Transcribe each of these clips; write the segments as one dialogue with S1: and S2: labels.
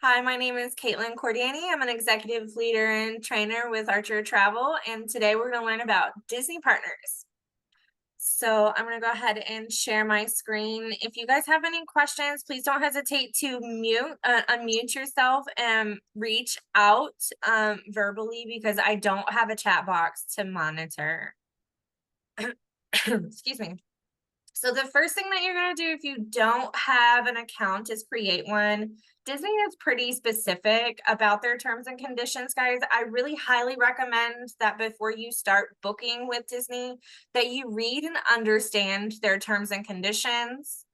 S1: Hi, my name is Caitlin Cordani. I'm an executive leader and trainer with Archer Travel, and today we're going to learn about Disney partners. So I'm going to go ahead and share my screen. If you guys have any questions, please don't hesitate to unmute yourself and reach out verbally because I don't have a chat box to monitor. Excuse me. So the first thing that you're going to do if you don't have an account is create one. Disney is pretty specific about their terms and conditions, guys. I really highly recommend that before you start booking with Disney, that you read and understand their terms and conditions,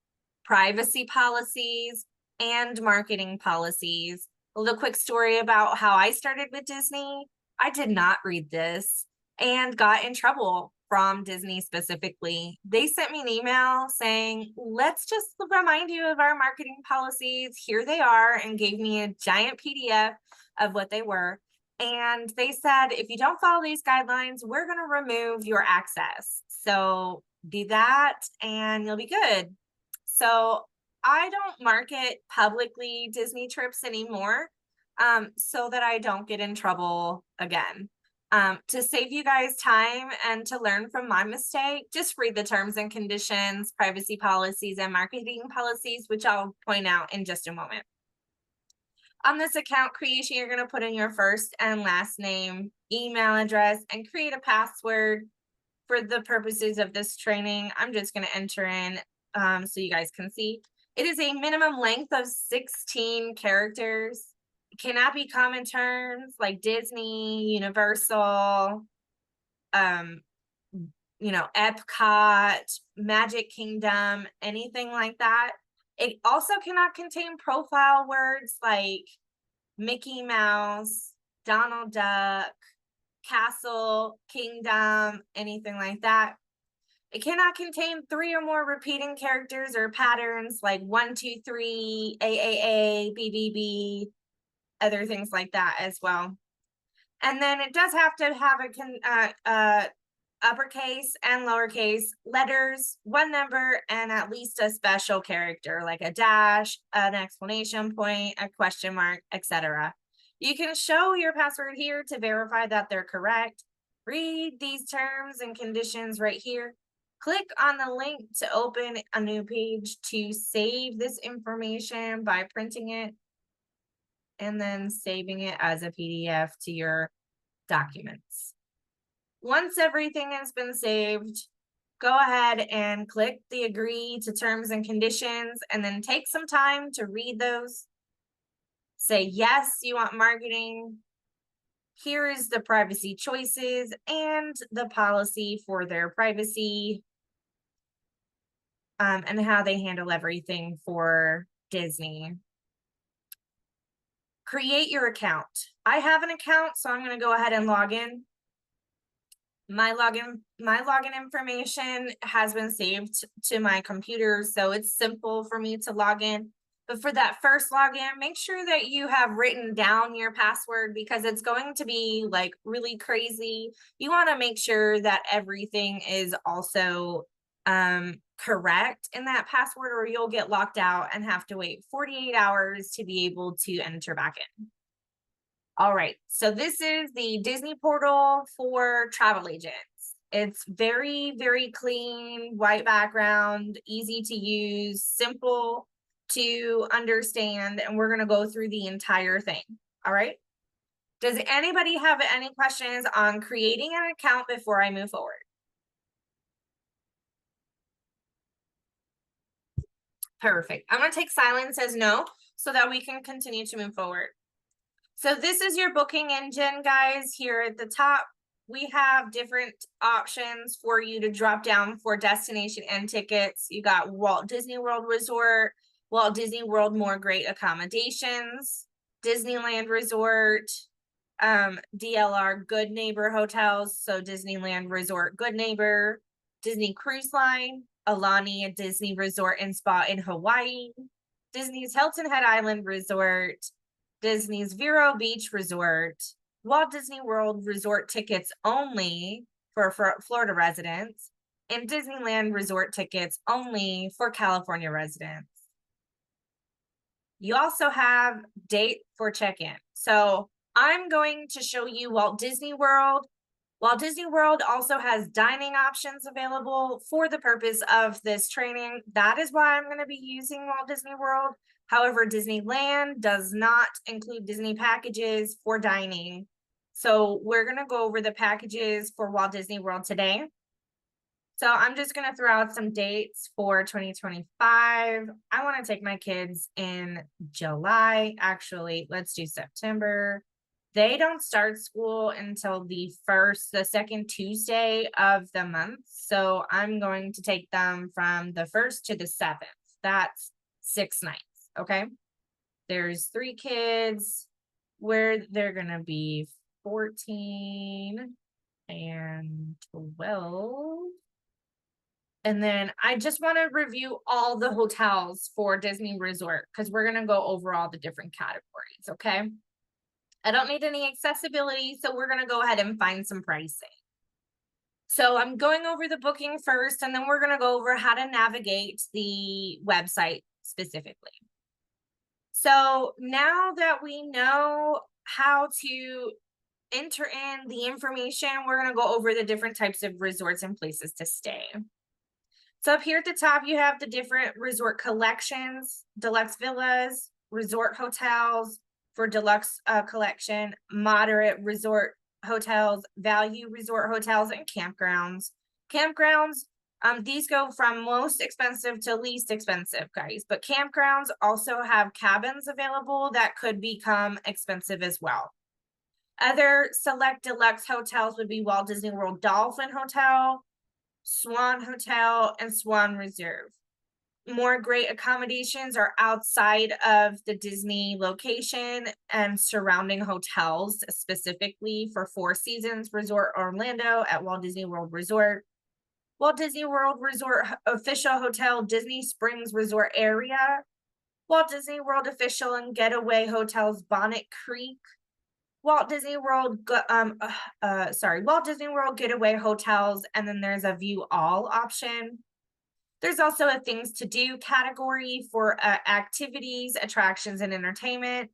S1: privacy policies, and marketing policies. A little quick story about how I started with Disney. I did not read this and got in trouble from Disney specifically. They sent me an email saying, let's just remind you of our marketing policies. Here they are, and gave me a giant PDF of what they were. And they said, if you don't follow these guidelines, we're going to remove your access. So do that and you'll be good. So I don't market publicly Disney trips anymore so that I don't get in trouble again. To save you guys time and to learn from my mistake, just read the terms and conditions, privacy policies, and marketing policies, which I'll point out in just a moment. On this account creation, you're going to put in your first and last name, email address, and create a password. For the purposes of this training, I'm just going to enter in so you guys can see. It is a minimum length of 16 characters. It cannot be common terms like Disney, Universal, Epcot, Magic Kingdom, anything like that. It also cannot contain profile words like Mickey Mouse, Donald Duck, castle, kingdom, anything like that. It cannot contain 3 or more repeating characters or patterns like 1, 2, 3, AAA, BBB, other things like that as well. And then it does have to have a uppercase and lowercase letters, 1 number, and at least a special character like a dash, an exclamation point, a question mark, etc. You can show your password here to verify that they're correct. Read these terms and conditions right here. Click on the link to open a new page to save this information by printing it and then saving it as a PDF to your documents. Once everything has been saved, go ahead and click the agree to terms and conditions and then take some time to read those. Say, yes, you want marketing. Here is the privacy choices and the policy for their privacy and how they handle everything for Disney. Create your account. I have an account, so I'm going to go ahead and log in. My login information has been saved to my computer, so it's simple for me to log in. But for that first login, make sure that you have written down your password because it's going to be like really crazy. You want to make sure that everything is also correct in that password, or you'll get locked out and have to wait 48 hours to be able to enter back in. All right, so this is the Disney portal for travel agents. It's very, very clean, white background, easy to use, simple to understand, and we're going to go through the entire thing. All right. Does anybody have any questions on creating an account before I move forward? Perfect. I'm going to take silence as no so that we can continue to move forward. So this is your booking engine, guys. Here at the top, we have different options for you to drop down for destination and tickets. You got Walt Disney World Resort, Walt Disney World More Great Accommodations, Disneyland Resort, DLR Good Neighbor Hotels, so Disneyland Resort Good Neighbor, Disney Cruise Line, Alani, a Disney Resort and Spa in Hawaii, Disney's Hilton Head Island Resort, Disney's Vero Beach Resort, Walt Disney World Resort tickets only for Florida residents, and Disneyland Resort tickets only for California residents. You also have date for check-in. So I'm going to show you Walt Disney World. Walt Disney World also has dining options available for the purpose of this training. That is why I'm going to be using Walt Disney World. However, Disneyland does not include Disney packages for dining. So we're going to go over the packages for Walt Disney World today. So I'm just going to throw out some dates for 2025. I want to take my kids in July. Actually, let's do September. They don't start school until the second Tuesday of the month. So I'm going to take them from the 1st to the 7th. That's 6 nights. Okay. There's 3 kids where they're going to be 14 and 12. And then I just want to review all the hotels for Disney Resort because we're going to go over all the different categories. Okay. I don't need any accessibility, so we're going to go ahead and find some pricing. So I'm going over the booking first, and then we're going to go over how to navigate the website specifically. So now that we know how to enter in the information, we're going to go over the different types of resorts and places to stay. So up here at the top, you have the different resort collections, deluxe villas, resort hotels for deluxe collection, moderate resort hotels, value resort hotels, and campgrounds. Campgrounds, these go from most expensive to least expensive, guys. But campgrounds also have cabins available that could become expensive as well. Other select deluxe hotels would be Walt Disney World Dolphin Hotel, Swan Hotel, and Swan Reserve. More great accommodations are outside of the Disney location and surrounding hotels, specifically for Four Seasons Resort Orlando at Walt Disney World Resort, Walt Disney World Resort Official Hotel Disney Springs Resort Area, Walt Disney World Official and Getaway Hotels Bonnet Creek, Walt Disney World, Walt Disney World Getaway Hotels, and then there's a view all option. There's also a things to do category for activities, attractions, and entertainment,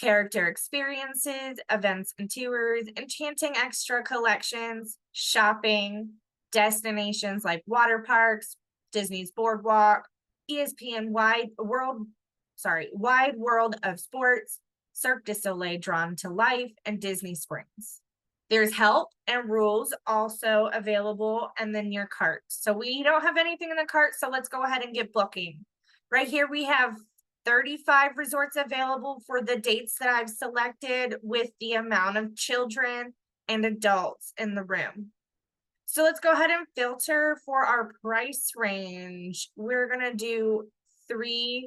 S1: character experiences, events and tours, enchanting extra collections, shopping, destinations like water parks, Disney's Boardwalk, ESPN Wide World of Sports, Cirque du Soleil Drawn to Life, and Disney Springs. There's help and rules also available, and then your cart. So we don't have anything in the cart, so let's go ahead and get booking. Right here we have 35 resorts available for the dates that I've selected with the amount of children and adults in the room. So let's go ahead and filter for our price range. We're going to do $2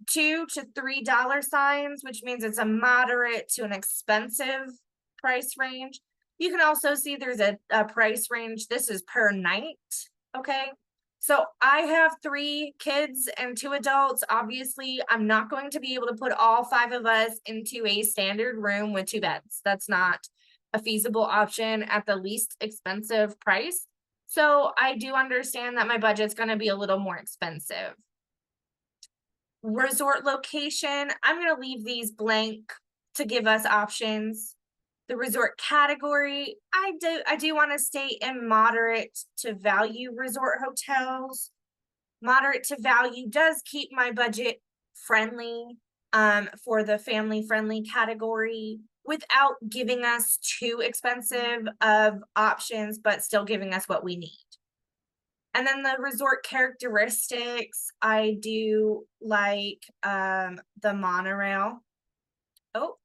S1: to $3 signs, which means it's a moderate to an expensive price range. You can also see there's a price range. This is per night. Okay. So I have 3 kids and 2 adults. Obviously, I'm not going to be able to put all 5 of us into a standard room with 2 beds. That's not a feasible option at the least expensive price. So I do understand that my budget's going to be a little more expensive. Resort location, I'm going to leave these blank to give us options. The resort category, I do want to stay in moderate to value resort hotels. Moderate to value does keep my budget friendly for the family friendly category without giving us too expensive of options, but still giving us what we need. And then the resort characteristics, I do like the monorail. Oh,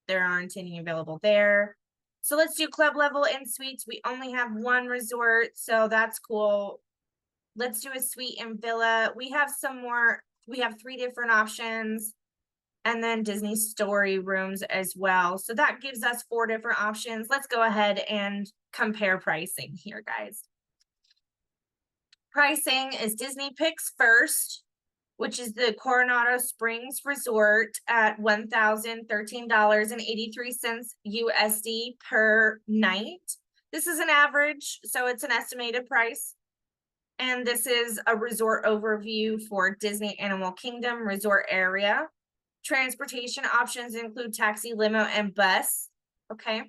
S1: there aren't any available there. So let's do club level and suites. We only have 1 resort, so that's cool. Let's do a suite and villa. We have 3 different options. And then Disney Story rooms as well. So that gives us 4 different options. Let's go ahead and compare pricing here, guys. Pricing is Disney Picks First, which is the Coronado Springs Resort at $1,013.83 USD per night. This is an average, so it's an estimated price. And this is a resort overview for Disney Animal Kingdom resort area. Transportation options include taxi, limo, and bus. Okay.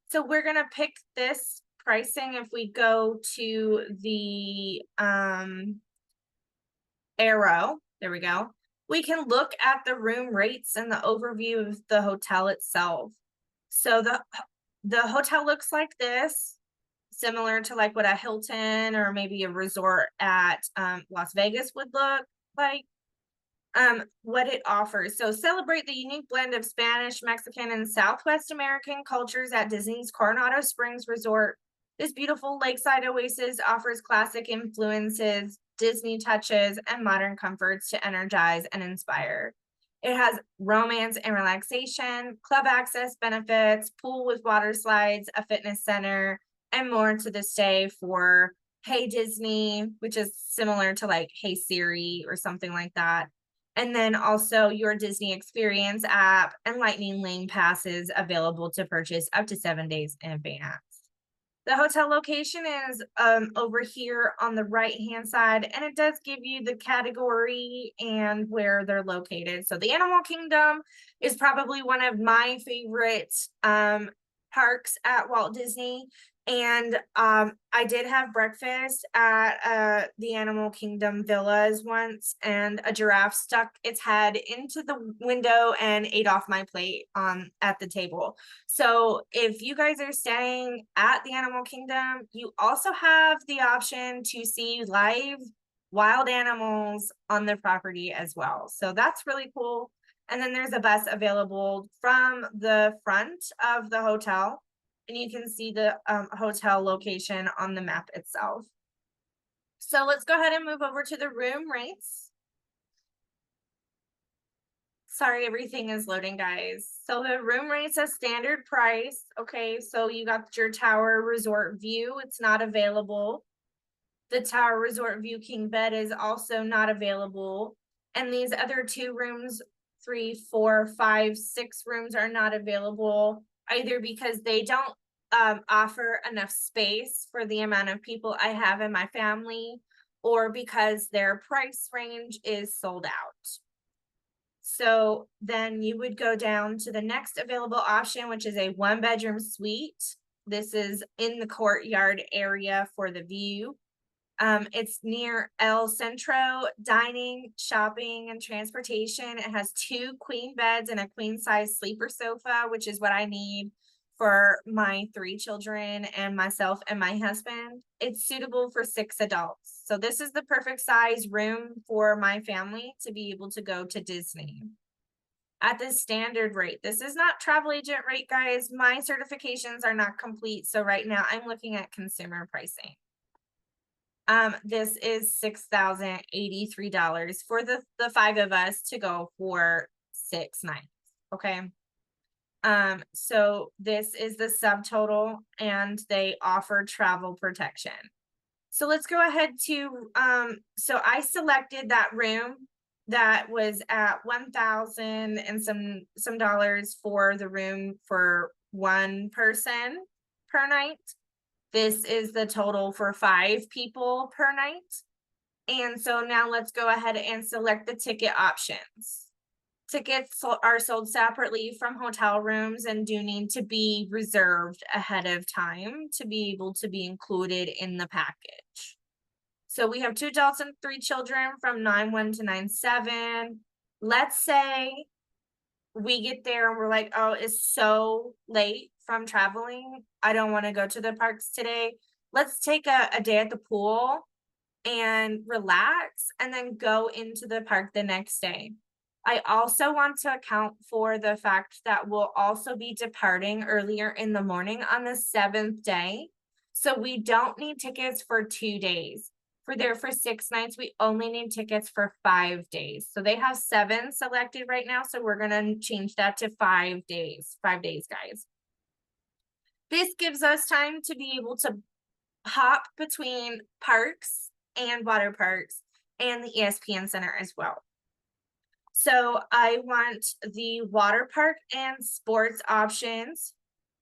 S1: So we're gonna pick this pricing if we go to the arrow. There we go. We can look at the room rates and the overview of the hotel itself. So the hotel looks like this, similar to like what a Hilton or maybe a resort at Las Vegas would look like. What it offers. So celebrate the unique blend of Spanish, Mexican, and Southwest American cultures at Disney's Coronado Springs Resort. This beautiful lakeside oasis offers classic influences, Disney touches, and modern comforts to energize and inspire. It has romance and relaxation, club access benefits, pool with water slides, a fitness center, and more to the stay for Hey Disney, which is similar to like Hey Siri or something like that. And then also your Disney Experience app and Lightning Lane passes available to purchase up to 7 days in advance. The hotel location is over here on the right-hand side, and it does give you the category and where they're located. So the Animal Kingdom is probably one of my favorite parks at Walt Disney. And I did have breakfast at the Animal Kingdom villas once, and a giraffe stuck its head into the window and ate off my plate at the table. So if you guys are staying at the Animal Kingdom, you also have the option to see live wild animals on the property as well. So that's really cool. And then there's a bus available from the front of the hotel, and you can see the hotel location on the map itself. So let's go ahead and move over to the room rates. Sorry, everything is loading, guys. So the room rates a standard price. Okay, so you got your Tower Resort View. It's not available. The Tower Resort View King Bed is also not available. And these other two rooms, 3, 4, 5, 6 rooms are not available either because they don't offer enough space for the amount of people I have in my family, or because their price range is sold out. So then you would go down to the next available option, which is a 1-bedroom suite. This is in the courtyard area for the view. It's near El Centro, dining, shopping, and transportation. It has 2 queen beds and a queen size sleeper sofa, which is what I need for my 3 children and myself and my husband. It's suitable for 6 adults. So this is the perfect size room for my family to be able to go to Disney. At the standard rate, this is not travel agent rate, guys. My certifications are not complete. So right now I'm looking at consumer pricing. This is $6,083 for the 5 of us to go for 6 nights. Okay. So this is the subtotal, and they offer travel protection. So let's go ahead to, so I selected that room that was at 1,000 and some dollars for the room for 1 person per night. This is the total for 5 people per night. And so now let's go ahead and select the ticket options. Tickets are sold separately from hotel rooms and do need to be reserved ahead of time to be able to be included in the package. So we have 2 adults and 3 children from 9/1 to 9/7. Let's say we get there and we're like, oh, it's so late from traveling, I don't want to go to the parks today. Let's take a day at the pool and relax and then go into the park the next day. I also want to account for the fact that we'll also be departing earlier in the morning on the 7th day. So we don't need tickets for 2 days. For 6 nights, we only need tickets for 5 days. So they have 7 selected right now. So we're going to change that to 5 days. 5 days, guys. This gives us time to be able to hop between parks and water parks and the ESPN Center as well. So I want the water park and sports options.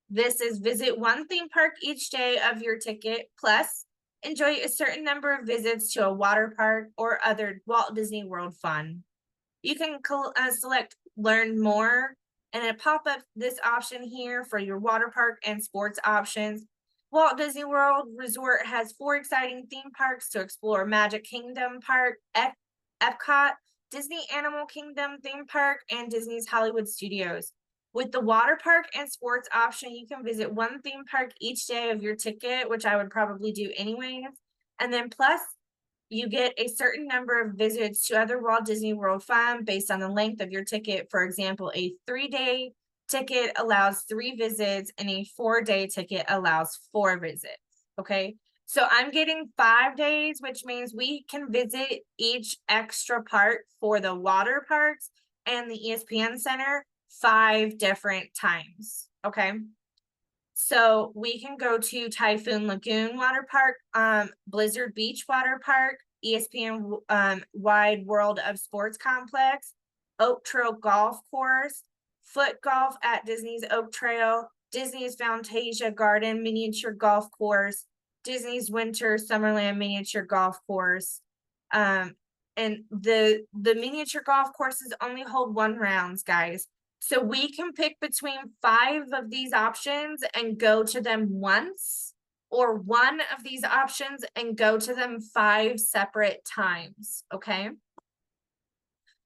S1: This is visit 1 theme park each day of your ticket plus enjoy a certain number of visits to a water park or other Walt Disney World fun. You can select learn more and it pop up this option here for your water park and sports options. Walt Disney World Resort has 4 exciting theme parks to explore: Magic Kingdom Park, Epcot, Disney Animal Kingdom theme park, and Disney's Hollywood Studios. With the water park and sports option, you can visit one theme park each day of your ticket, which I would probably do anyways. And then plus, you get a certain number of visits to other Walt Disney World fun based on the length of your ticket. For example, a 3-day ticket allows 3 visits and a 4-day ticket allows 4 visits. Okay. So I'm getting 5 days, which means we can visit each extra part for the water parks and the ESPN Center 5 different times. Okay. So we can go to Typhoon Lagoon Water Park, Blizzard Beach Water Park, ESPN Wide World of Sports Complex, Oak Trail Golf Course, Foot Golf at Disney's Oak Trail, Disney's Fantasia Garden Miniature Golf Course, Disney's Winter Summerland Miniature Golf Course. And the miniature golf courses only hold 1 rounds, guys. So we can pick between 5 of these options and go to them once, or 1 of these options and go to them 5 separate times, okay?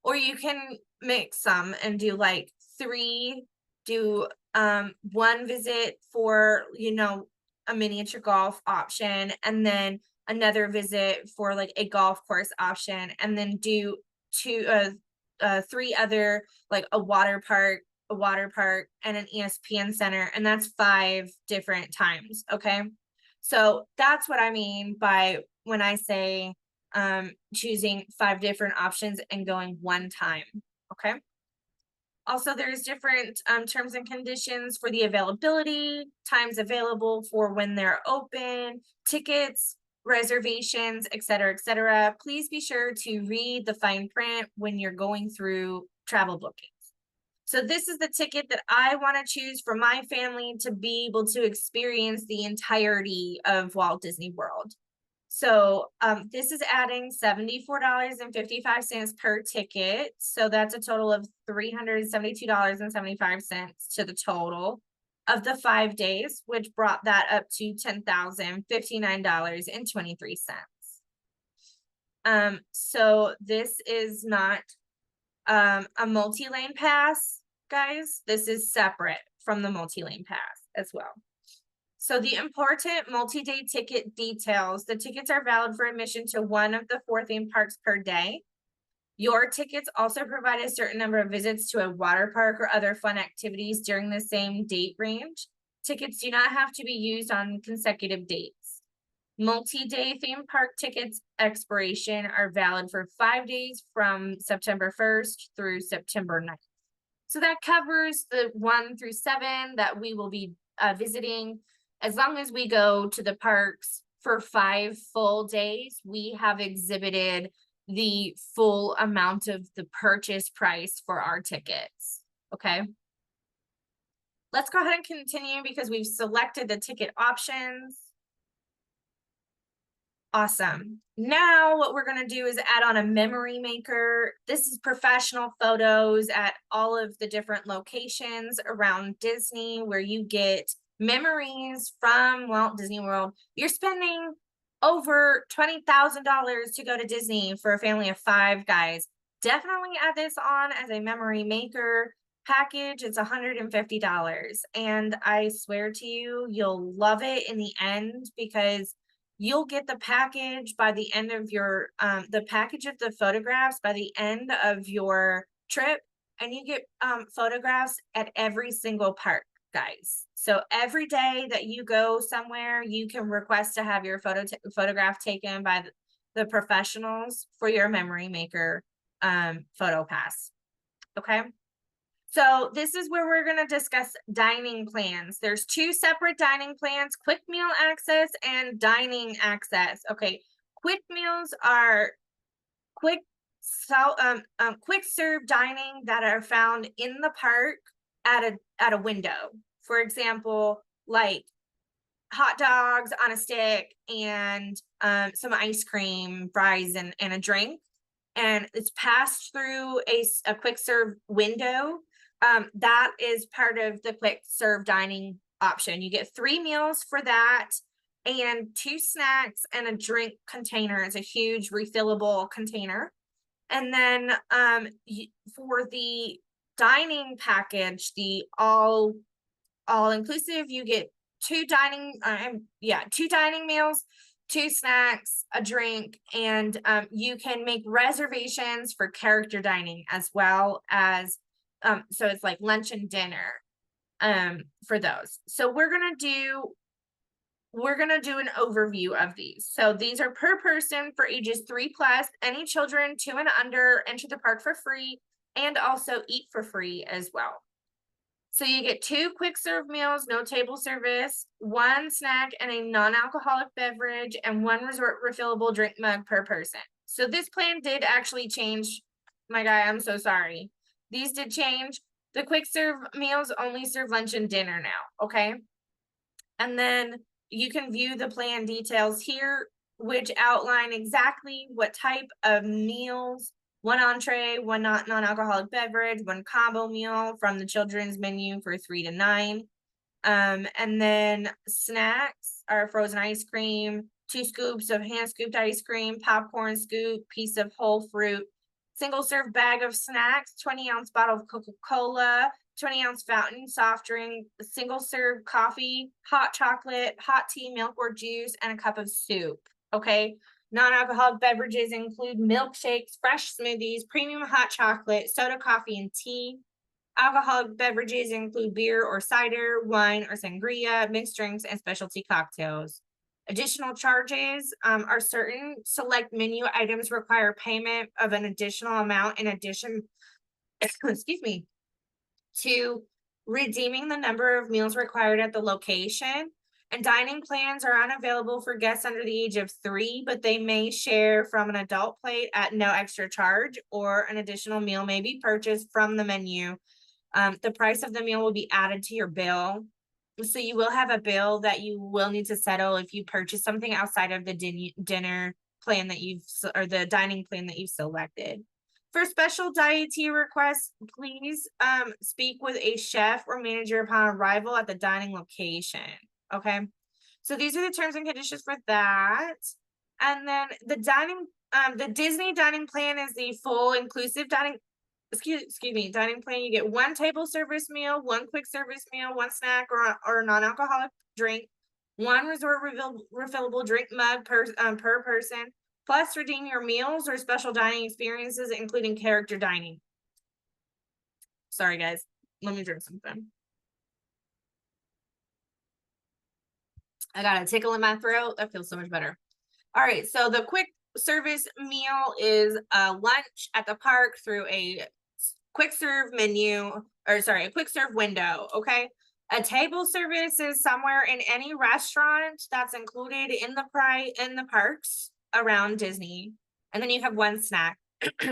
S1: Or you can mix some and do like 3, do 1 visit for, you know, a miniature golf option, and then another visit for like a golf course option, and then do 3 other, like a water park, and an ESPN Center, and that's 5 different times. Okay. So that's what I mean by when I say choosing 5 different options and going 1 time. Okay. Also, there's different terms and conditions for the availability, times available for when they're open, tickets, reservations, et cetera, et cetera. Please be sure to read the fine print when you're going through travel bookings. So this is the ticket that I want to choose for my family to be able to experience the entirety of Walt Disney World. So this is adding $74.55 per ticket. So that's a total of $372.75 to the total of the 5 days, which brought that up to $10,059.23. So this is not a multi-lane pass, guys. This is separate from the multi-lane pass as well. So the important multi-day ticket details: the tickets are valid for admission to 1 of the 4 theme parks per day. Your tickets also provide a certain number of visits to a water park or other fun activities during the same date range. Tickets do not have to be used on consecutive dates. Multi-day theme park tickets expiration are valid for 5 days from September 1st through September 9th. So that covers the 1 through 7 that we will be visiting. As long as we go to the parks for 5 full days, we have exhibited the full amount of the purchase price for our tickets. Okay. Let's go ahead and continue because we've selected the ticket options. Awesome. Now what we're going to do is add on a memory maker. This is professional photos at all of the different locations around Disney where you get memories from Walt Disney World. You're spending over $20,000 to go to Disney for a family of 5, guys. Definitely add this on as a memory maker package. It's $150. And I swear to you, you'll love it in the end because you'll get the package by the end of your the package of the photographs by the end of your trip, and you get photographs at every single park, guys. So every day that you go somewhere, you can request to have your photograph taken by the professionals for your memory maker photo pass. Okay. So this is where we're going to discuss dining plans. There's 2 separate dining plans: quick meal access and dining access. Okay, quick meals are quick serve dining that are found in the park at a window. For example, like hot dogs on a stick and some ice cream, fries, and a drink. And it's passed through a quick serve window. That is part of the quick serve dining option. You get 3 meals for that and 2 snacks and a drink container. It's a huge refillable container. And then for the dining package, the all inclusive, you get 2 dining meals, 2 snacks, a drink, and you can make reservations for character dining as well as so it's like lunch and dinner for those. So we're gonna do an overview of these. So these are per person for ages 3+. Any children 2 and under enter the park for free and also eat for free as well. So you get 2 quick serve meals, no table service, 1 snack and a non-alcoholic beverage, and 1 resort refillable drink mug per person. So this plan did actually change. My guy, I'm so sorry. These did change. The quick serve meals only serve lunch and dinner now, okay? And then you can view the plan details here, which outline exactly what type of meals, 1 entree, 1 non-alcoholic beverage, 1 combo meal from the children's menu for 3 to 9. And then snacks are frozen ice cream, 2 scoops of hand scooped ice cream, popcorn scoop, piece of whole fruit, single serve bag of snacks, 20-ounce bottle of Coca-Cola, 20-ounce fountain soft drink, single serve coffee, hot chocolate, hot tea, milk or juice, and a cup of soup. Okay. Non-alcoholic beverages include milkshakes, fresh smoothies, premium hot chocolate, soda, coffee, and tea. Alcoholic beverages include beer or cider, wine or sangria, mixed drinks, and specialty cocktails. Additional charges are certain select menu items require payment of an additional amount in addition, excuse me, to redeeming the number of meals required at the location. And dining plans are unavailable for guests under the age of 3, but they may share from an adult plate at no extra charge, or an additional meal may be purchased from the menu. The price of the meal will be added to your bill. So you will have a bill that you will need to settle if you purchase something outside of the dinner plan that or the dining plan that you've selected. For special dietary requests, please speak with a chef or manager upon arrival at the dining location. Okay, so these are the terms and conditions for that. And then the Disney dining plan is the full inclusive dining plan. You get 1 table service meal, 1 quick service meal, 1 snack or non-alcoholic drink, 1 resort refillable drink mug per person, plus redeem your meals or special dining experiences, including character dining. Sorry, guys. Let me drink something. I got a tickle in my throat. That feels so much better. All right. So the quick service meal is lunch at the park through a quick serve menu, or sorry, a quick serve window. Okay. A table service is somewhere in any restaurant that's included in the parks around Disney. And then you have 1 snack.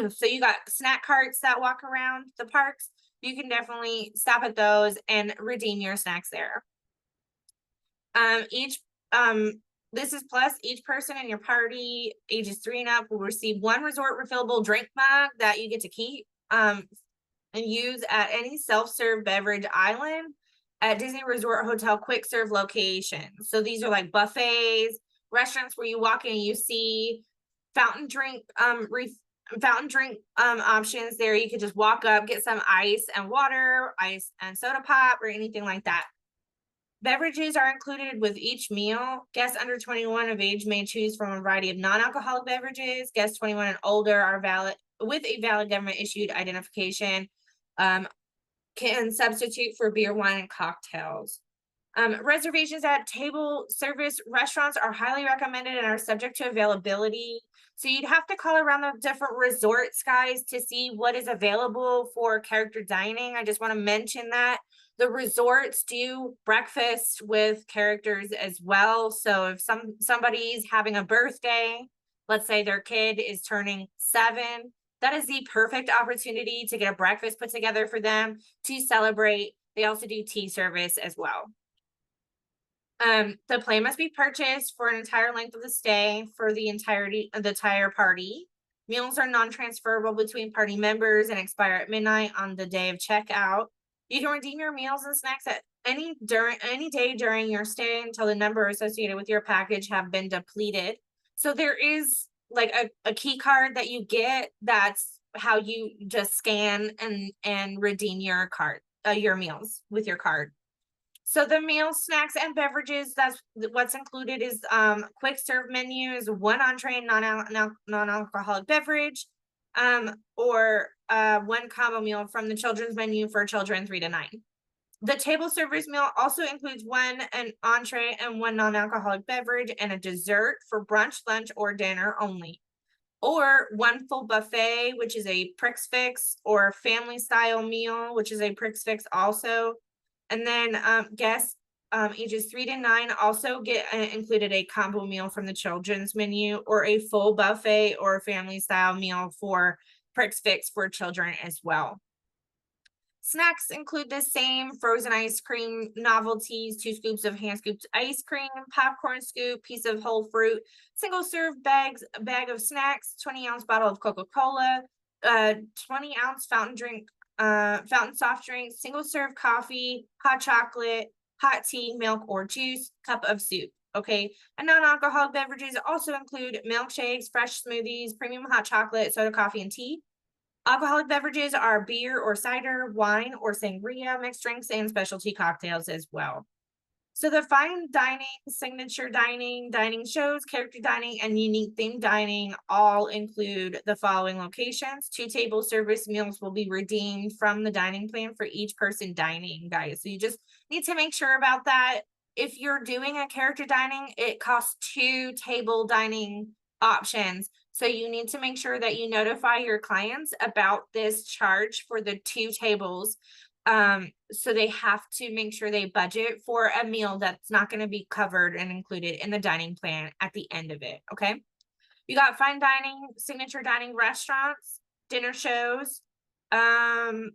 S1: So you got snack carts that walk around the parks. You can definitely stop at those and redeem your snacks there. This is plus each person in your party ages 3 and up will receive 1 resort refillable drink mug that you get to keep and use at any self-serve beverage island at Disney Resort Hotel quick serve locations. So these are like buffets, restaurants where you walk in and you see fountain drink options there. You could just walk up, get some ice and water, ice and soda pop, or anything like that. Beverages are included with each meal. Guests under 21 of age may choose from a variety of non-alcoholic beverages. Guests 21 and older are valid with a valid government issued identification, can substitute for beer, wine, and cocktails. Reservations at table service restaurants are highly recommended and are subject to availability. So you'd have to call around the different resorts, guys, to see what is available for character dining. I just want to mention that the resorts do breakfast with characters as well. So if somebody's having a birthday, let's say their kid is turning 7, that is the perfect opportunity to get a breakfast put together for them to celebrate. They also do tea service as well. The plan must be purchased for an entire length of the stay for the entirety of the entire party. Meals are non-transferable between party members and expire at midnight on the day of checkout. You can redeem your meals and snacks at any day during your stay until the number associated with your package have been depleted. So there is like a key card that you get, that's how you just scan and redeem your meals with your card. So the meals, snacks, and beverages, that's what's included is quick serve menu is one entree and non-alcoholic beverage, or one combo meal from the children's menu for children 3 to 9. The table service meal also includes an entree and one non-alcoholic beverage and a dessert for brunch, lunch, or dinner only. Or one full buffet, which is a Prix Fix, or family style meal, which is a Prix Fix also. And then guests ages 3 to 9 also get included a combo meal from the children's menu, or a full buffet or family style meal for Prix Fix for children as well. Snacks include the same: frozen ice cream, novelties, 2 scoops of hand scooped ice cream, popcorn scoop, piece of whole fruit, single serve bag of snacks, 20-ounce bottle of Coca-Cola, 20-ounce fountain soft drink, single serve coffee, hot chocolate, hot tea, milk or juice, cup of soup. Okay. And non-alcoholic beverages also include milkshakes, fresh smoothies, premium hot chocolate, soda, coffee, and tea. Alcoholic beverages are beer or cider, wine or sangria, mixed drinks, and specialty cocktails as well. So the fine dining, signature dining, dining shows, character dining, and unique themed dining all include the following locations. 2 table service meals will be redeemed from the dining plan for each person dining, guys. So you just need to make sure about that. If you're doing a character dining, it costs 2 table dining options. So you need to make sure that you notify your clients about this charge for the 2 tables. So they have to make sure they budget for a meal that's not going to be covered and included in the dining plan at the end of it. Okay. You got fine dining, signature dining restaurants, dinner shows, Akershus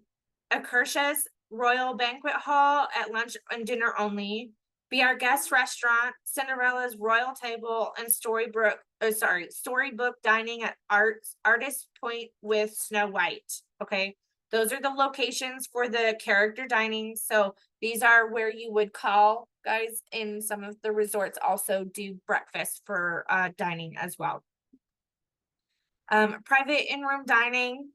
S1: Royal Banquet Hall at lunch and dinner only. Be Our Guest Restaurant, Cinderella's Royal Table, and Storybook Dining at Artist Point with Snow White. Okay. Those are the locations for the character dining. So these are where you would call, guys. And some of the resorts also do breakfast for dining as well. Private in-room dining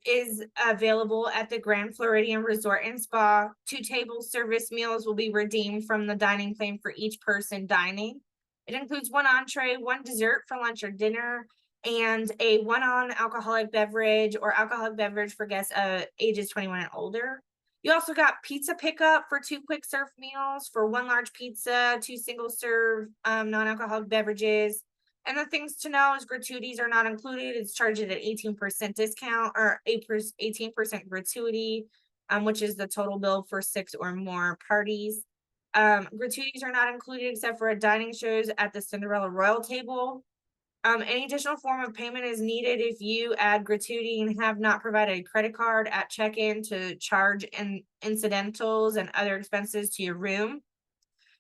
S1: is available at the Grand Floridian Resort and Spa. 2 table service meals will be redeemed from the dining plan for each person dining. It includes 1 entree, 1 dessert for lunch or dinner, and a 1 alcoholic beverage or alcoholic beverage for guests ages 21 and older. You also got pizza pickup for 2 quick serve meals for 1 large pizza, 2 single serve non-alcoholic beverages. And the things to know is gratuities are not included. It's charged at 18% discount, or 18% gratuity, which is the total bill for 6 or more parties. Gratuities are not included except for dining shows at the Cinderella Royal Table. Any additional form of payment is needed if you add gratuity and have not provided a credit card at check-in to charge incidentals and other expenses to your room.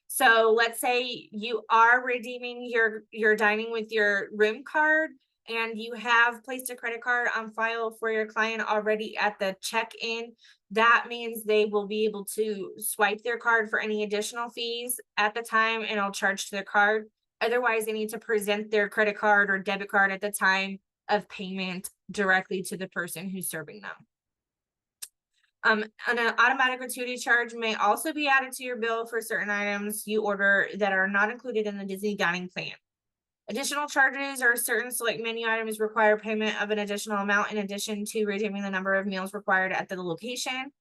S1: So let's say you are redeeming your dining with your room card, and you have placed a credit card on file for your client already at the check-in. That means they will be able to swipe their card for any additional fees at the time, and I'll charge to their card. Otherwise, they need to present their credit card or debit card at the time of payment directly to the person who's serving them. An automatic gratuity charge may also be added to your bill for certain items you order that are not included in the Disney dining plan. Additional charges or certain select menu items require payment of an additional amount in addition to redeeming the number of meals required at the location.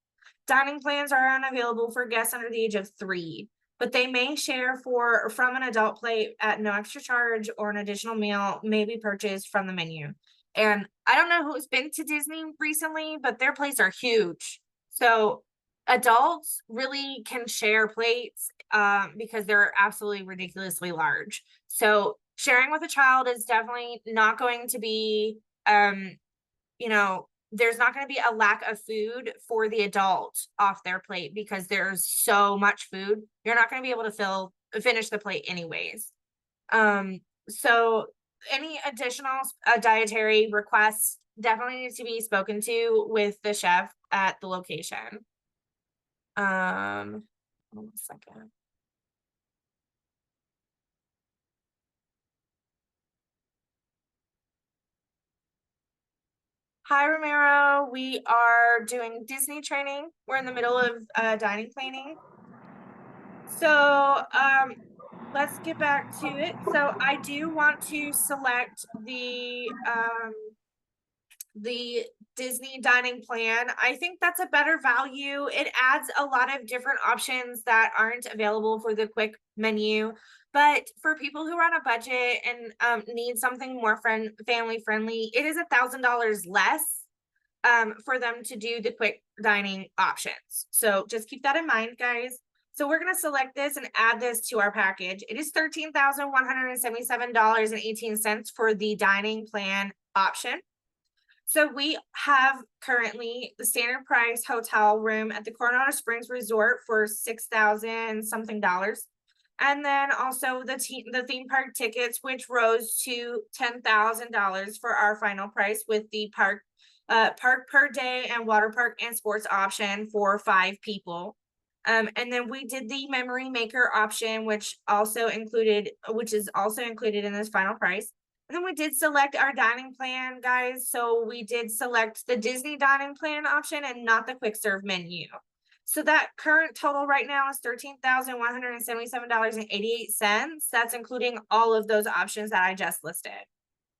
S1: Dining plans are unavailable for guests under the age of 3, but they may share from an adult plate at no extra charge, or an additional meal may be purchased from the menu. And I don't know who's been to Disney recently, but their plates are huge. So adults really can share plates because they're absolutely ridiculously large. So sharing with a child is definitely not going to be, there's not going to be a lack of food for the adult off their plate because there's so much food. You're not going to be able to fill finish the plate anyways. So any additional dietary requests definitely needs to be spoken to with the chef at the location. Hold on a second. Hi, Romero. We are doing Disney training. We're in the middle of dining planning. So, let's get back to it. So I do want to select the Disney dining plan. I think that's a better value. It adds a lot of different options that aren't available for the quick menu. But for people who are on a budget and need something more family friendly, it is $1,000 less for them to do the quick dining options. So just keep that in mind, guys. So we're going to select this and add this to our package. It is $13,177.18 for the dining plan option. So we have currently the standard price hotel room at the Coronado Springs Resort for $6,000 something dollars. And then also the theme park tickets, which rose to $10,000 for our final price with the park per day and water park and sports option for 5 people. And then we did the memory maker option, which is also included in this final price. And then we did select our dining plan, guys. So we did select the Disney dining plan option and not the quick serve menu. So that current total right now is $13,177.88. That's including all of those options that I just listed.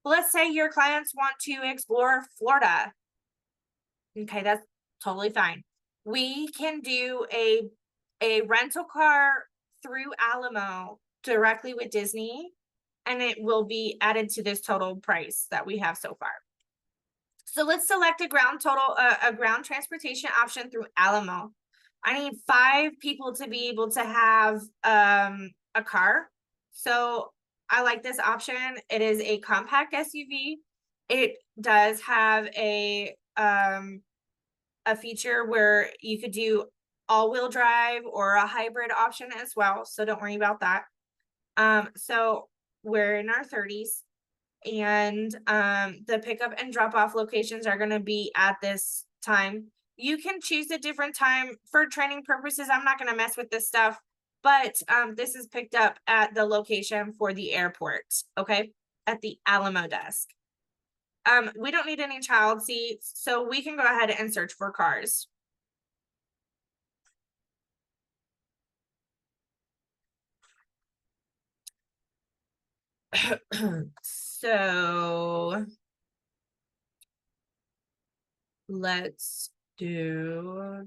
S1: Let's say your clients want to explore Florida. Okay, that's totally fine. We can do a rental car through Alamo directly with Disney, and it will be added to this total price that we have so far. So let's select a ground transportation option through Alamo. I need 5 people to be able to have a car. So I like this option. It is a compact SUV. It does have a feature where you could do all-wheel drive or a hybrid option as well. So don't worry about that. So we're in our 30s, and the pickup and drop-off locations are going to be at this time. You can choose a different time for training purposes. I'm not going to mess with this stuff, but this is picked up at the location for the airport, okay, at the Alamo desk. We don't need any child seats, so we can go ahead and search for cars. So let's do.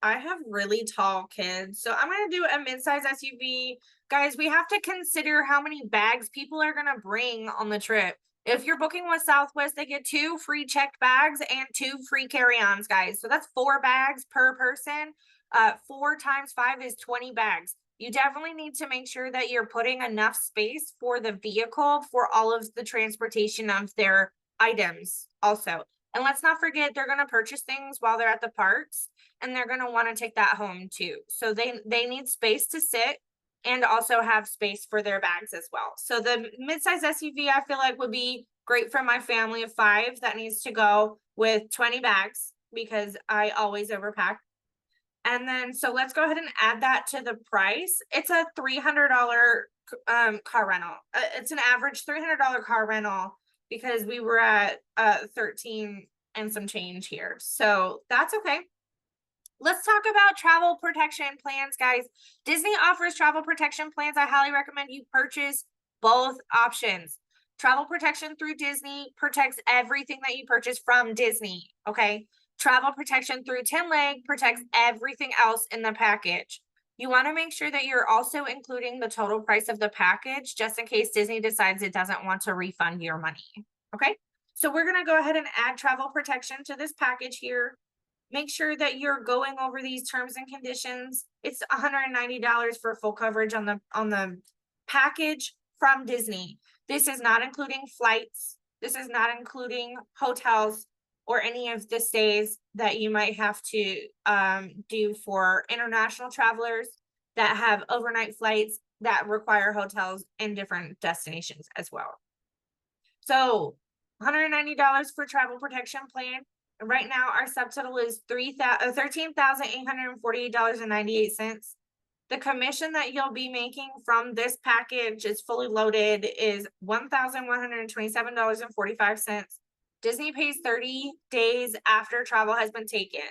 S1: I have really tall kids, so I'm going to do a midsize SUV. Guys, we have to consider how many bags people are going to bring on the trip. If you're booking with Southwest, they get 2 free checked bags and 2 free carry-ons, guys. So that's 4 bags per person. 4 times 5 is 20 bags. You definitely need to make sure that you're putting enough space for the vehicle for all of the transportation of their items also. And let's not forget, they're going to purchase things while they're at the parks, and they're going to want to take that home too. So they need space to sit and also have space for their bags as well. So the midsize SUV, I feel like, would be great for my family of 5 that needs to go with 20 bags because I always overpack. And then, so let's go ahead and add that to the price. It's a $300 car rental. It's an average $300 car rental because we were at 13 and some change here. So that's okay. Let's talk about travel protection plans, guys. Disney offers travel protection plans. I highly recommend you purchase both options. Travel protection through Disney protects everything that you purchase from Disney, okay? Travel protection through Tin Leg protects everything else in the package. You want to make sure that you're also including the total price of the package just in case Disney decides it doesn't want to refund your money, okay? So we're going to go ahead and add travel protection to this package here. Make sure that you're going over these terms and conditions. It's $190 for full coverage on the package from Disney. This is not including flights. This is not including hotels or any of the stays that you might have to do for international travelers. that have overnight flights that require hotels in different destinations as well. So $190 for travel protection plan. Right now, our subtotal is $13,848.98. The commission that you'll be making from this package is fully loaded is $1,127.45. Disney pays 30 days after travel has been taken.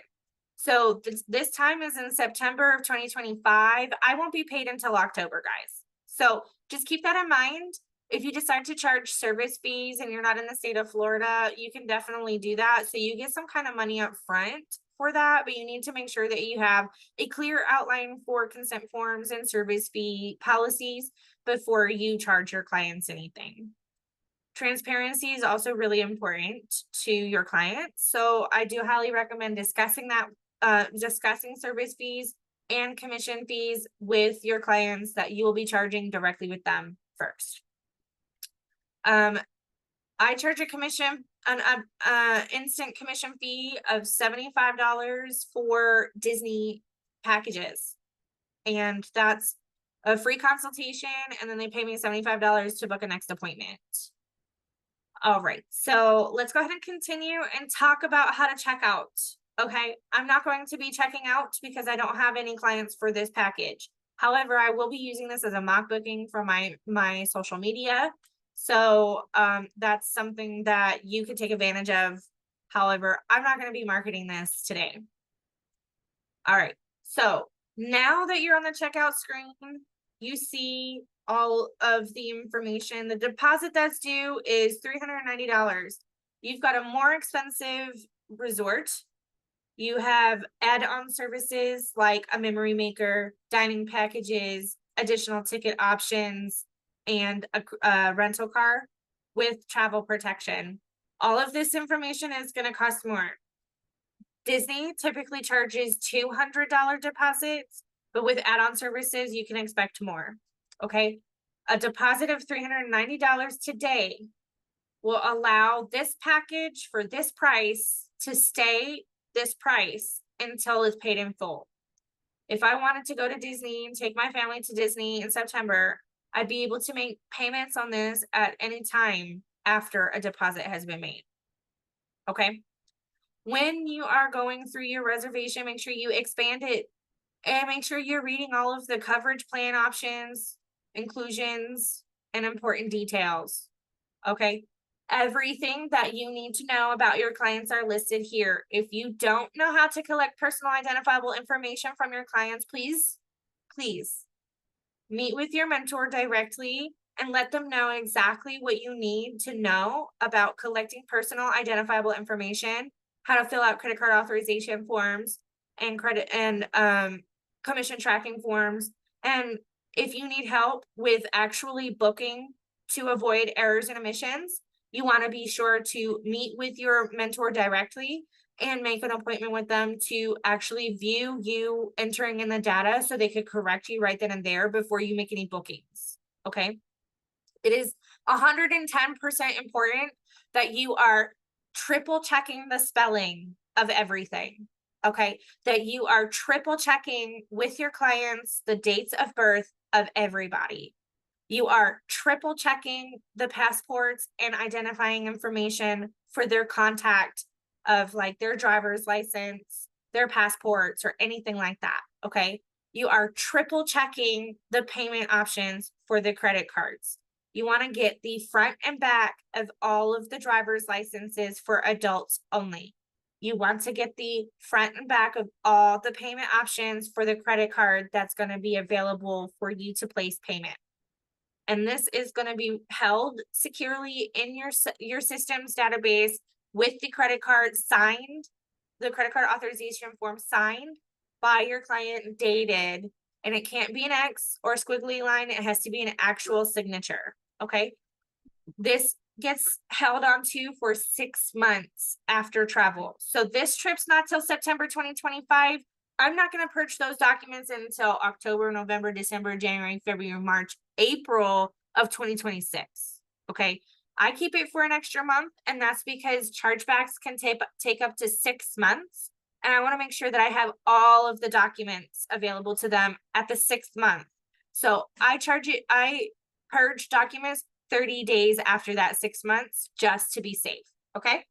S1: So this time is in September of 2025. I won't be paid until October, guys. So just keep that in mind. If you decide to charge service fees and you're not in the state of Florida, you can definitely do that. So you get some kind of money up front for that, but you need to make sure that you have a clear outline for consent forms and service fee policies before you charge your clients anything. Transparency is also really important to your clients. So I do highly recommend discussing service fees and commission fees with your clients that you will be charging directly with them first. I charge a commission, an instant commission fee of $75 for Disney packages. And that's a free consultation. And then they pay me $75 to book a next appointment. All right, so let's go ahead and continue and talk about how to check out. Okay, I'm not going to be checking out because I don't have any clients for this package. However, I will be using this as a mock booking for my social media. So that's something that you could take advantage of. However, I'm not going to be marketing this today. All right, so now that you're on the checkout screen, you see all of the information. The deposit that's due is $390. You've got a more expensive resort. You have add-on services like a memory maker, dining packages, additional ticket options, and a rental car with travel protection. All of this information is going to cost more. Disney typically charges $200 deposits, but with add-on services, you can expect more. Okay. A deposit of $390 today will allow this package for this price to stay this price until it's paid in full. If I wanted to go to Disney and take my family to Disney in September, I'd be able to make payments on this at any time after a deposit has been made. Okay. When you are going through your reservation, make sure you expand it and make sure you're reading all of the coverage plan options, inclusions, and important details. Okay. Everything that you need to know about your clients are listed here. If you don't know how to collect personal identifiable information from your clients, please meet with your mentor directly and let them know exactly what you need to know about collecting personal identifiable information, how to fill out credit card authorization forms and commission tracking forms. And if you need help with actually booking to avoid errors and omissions, you want to be sure to meet with your mentor directly and make an appointment with them to actually view you entering in the data so they could correct you right then and there before you make any bookings. Okay. It is 110% important that you are triple checking the spelling of everything. Okay. That you are triple checking with your clients the dates of birth of everybody. You are triple checking the passports and identifying information for their contact of like their driver's license, their passports, or anything like that. Okay. You are triple checking the payment options for the credit cards. You want to get the front and back of all of the driver's licenses for adults only. You want to get the front and back of all the payment options for the credit card that's going to be available for you to place payment. And this is going to be held securely in your system's database with the credit card signed, the credit card authorization form signed by your client, dated, and it can't be an X or a squiggly line. It has to be an actual signature. Okay. This gets held onto for 6 months after travel. So this trip's not till September 2025. I'm not going to purge those documents until October, November, December, January, February, March, April of 2026. Okay. I keep it for an extra month, and that's because chargebacks can take up to 6 months and I want to make sure that I have all of the documents available to them at the 6th month. So I purge documents 30 days after that 6 months just to be safe. Okay.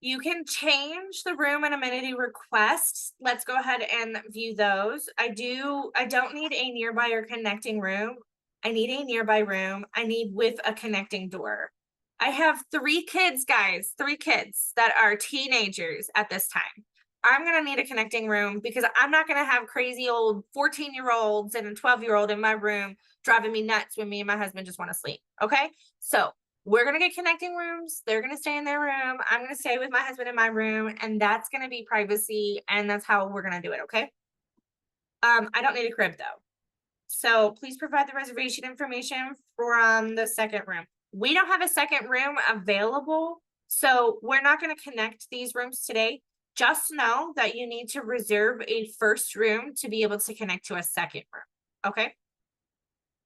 S1: You can change the room and amenity requests. Let's go ahead and view those. I don't need a nearby or connecting room. I need a nearby room. I need with a connecting door. I have 3 kids, guys, 3 kids that are teenagers at this time. I'm going to need a connecting room because I'm not going to have crazy old 14-year-olds and a 12-year-old in my room driving me nuts when me and my husband just want to sleep. Okay. So we're going to get connecting rooms. They're going to stay in their room. I'm going to stay with my husband in my room, and that's going to be privacy. And that's how we're going to do it. Okay. I don't need a crib though. So please provide the reservation information from the second room. We don't have a second room available, so we're not going to connect these rooms today. Just know that you need to reserve a first room to be able to connect to a second room. Okay.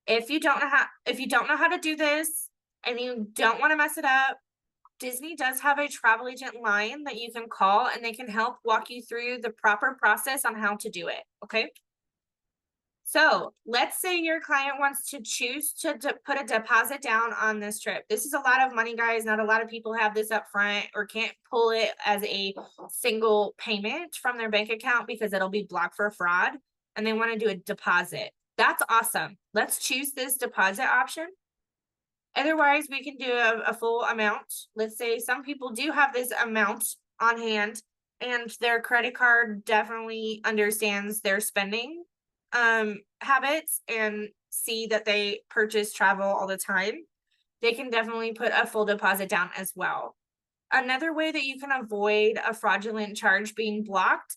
S1: If you don't know how to do this and you don't want to mess it up, Disney does have a travel agent line that you can call, and they can help walk you through the proper process on how to do it. Okay. So let's say your client wants to choose to put a deposit down on this trip. This is a lot of money, guys. Not a lot of people have this up front or can't pull it as a single payment from their bank account because it'll be blocked for fraud, and they want to do a deposit. That's awesome. Let's choose this deposit option. Otherwise, we can do a full amount. Let's say some people do have this amount on hand and their credit card definitely understands their spending habits and see that they purchase travel all the time. They can definitely put a full deposit down as well. Another way that you can avoid a fraudulent charge being blocked,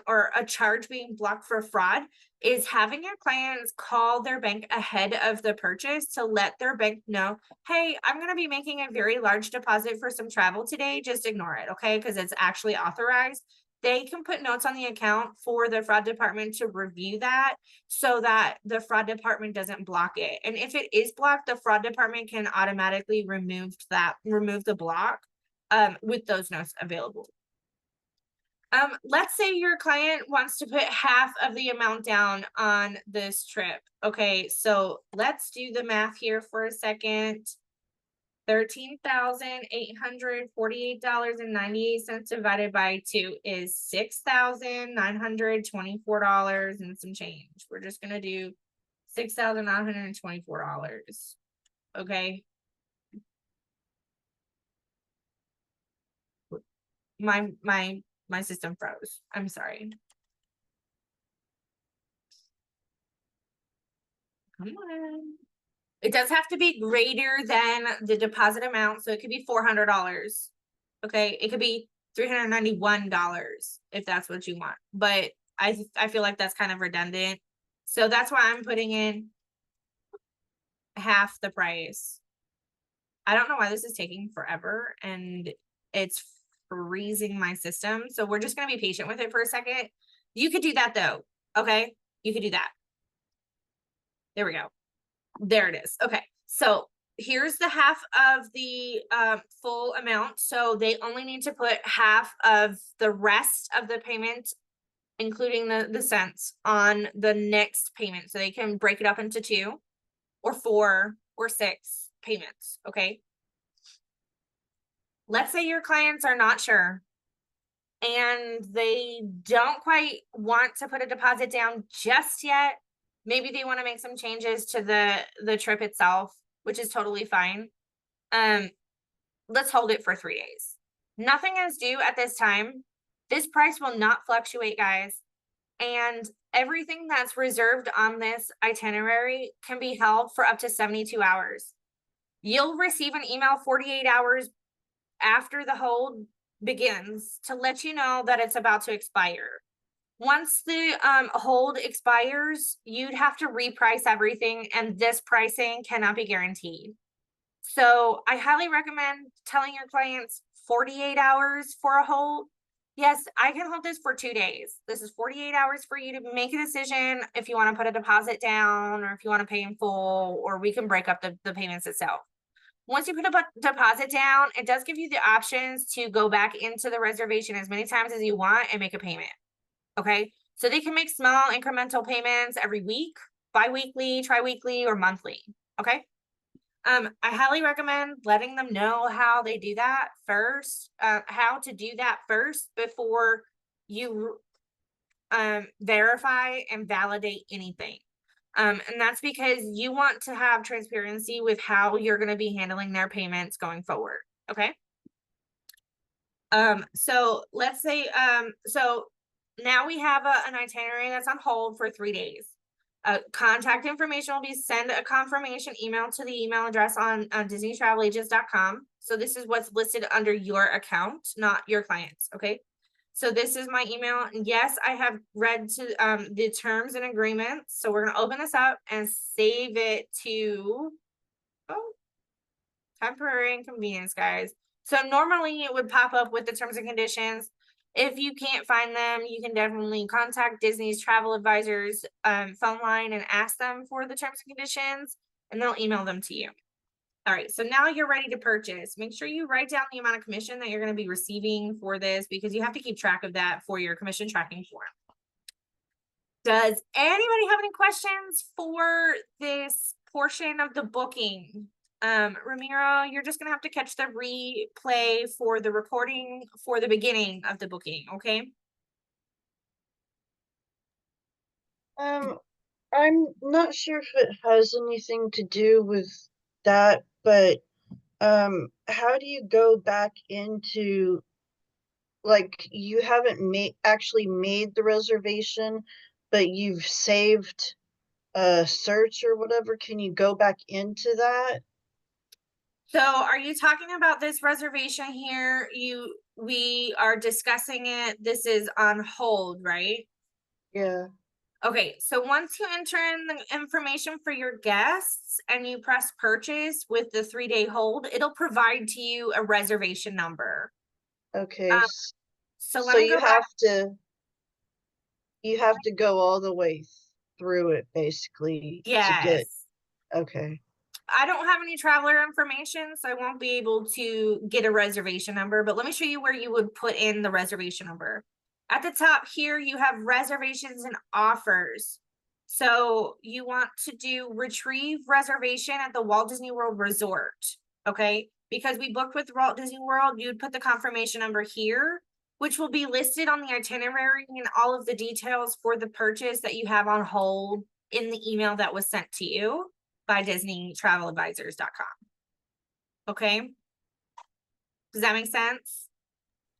S1: or a charge being blocked for fraud, is having your clients call their bank ahead of the purchase to let their bank know, hey, I'm going to be making a very large deposit for some travel today. Just ignore it, okay? Because it's actually authorized. They can put notes on the account for the fraud department to review that so that the fraud department doesn't block it. And if it is blocked, the fraud department can automatically remove the block with those notes available. Let's say your client wants to put half of the amount down on this trip. Okay, so let's do the math here for a second. $13,848.98 divided by 2 is $6,924 and some change. We're just gonna do $6,924. Okay. My system froze. I'm sorry. Come on. It does have to be greater than the deposit amount, so it could be $400. Okay, it could be $391 if that's what you want. But I feel like that's kind of redundant. So that's why I'm putting in half the price. I don't know why this is taking forever and it's freezing my system. So we're just going to be patient with it for a second. You could do that though. Okay. You could do that. There we go. There it is. Okay. So here's the half of the full amount. So they only need to put half of the rest of the payment, including the cents, on the next payment. So they can break it up into 2 or 4 or 6 payments. Okay. Let's say your clients are not sure and they don't quite want to put a deposit down just yet. Maybe they want to make some changes to the trip itself, which is totally fine. Let's hold it for 3 days. Nothing is due at this time. This price will not fluctuate, guys. And everything that's reserved on this itinerary can be held for up to 72 hours. You'll receive an email 48 hours after the hold begins to let you know that it's about to expire. Once the hold expires, you'd have to reprice everything, and this pricing cannot be guaranteed. So I highly recommend telling your clients 48 hours for a hold. Yes, I can hold this for 2 days. This is 48 hours for you to make a decision if you want to put a deposit down or if you want to pay in full, or we can break up the payments itself. Once you put a deposit down, it does give you the options to go back into the reservation as many times as you want and make a payment. Okay. So they can make small incremental payments every week, bi-weekly, tri-weekly, or monthly. Okay. I highly recommend letting them know how they do that first, how to do that first before you verify and validate anything. And that's because you want to have transparency with how you're going to be handling their payments going forward. Okay. So let's say, so now we have an itinerary that's on hold for 3 days. Contact information will be send a confirmation email to the email address on DisneyTravelAgents.com. So this is what's listed under your account, not your clients. Okay. So this is my email. And yes, I have read to the terms and agreements. So we're going to open this up and save it to temporary inconvenience, guys. So normally it would pop up with the terms and conditions. If you can't find them, you can definitely contact Disney's travel advisors phone line and ask them for the terms and conditions, and they'll email them to you. All right, so now you're ready to purchase. Make sure you write down the amount of commission that you're going to be receiving for this, because you have to keep track of that for your commission tracking form. Does anybody have any questions for this portion of the booking? Ramiro, you're just gonna have to catch the replay for the recording for the beginning of the booking, okay?
S2: I'm not sure if it has anything to do with that, but how do you go back into, like, you haven't actually made the reservation, but you've saved a search or whatever? Can you go back into that?
S1: So are you talking about this reservation here? We are discussing it. This is on hold, right?
S2: Yeah.
S1: Okay, so once you enter in the information for your guests and you press purchase with the 3-day hold, it'll provide to you a reservation number.
S2: Okay.
S1: So let
S2: So
S1: me go back.
S2: you have to go all the way through it basically to get.
S1: Yes.
S2: Okay.
S1: I don't have any traveler information, so I won't be able to get a reservation number, but let me show you where you would put in the reservation number. At the top here, you have reservations and offers. So you want to do retrieve reservation at the Walt Disney World Resort, okay? Because we booked with Walt Disney World, you'd put the confirmation number here, which will be listed on the itinerary and all of the details for the purchase that you have on hold in the email that was sent to you by DisneyTravelAdvisors.com. Okay. Does that make sense?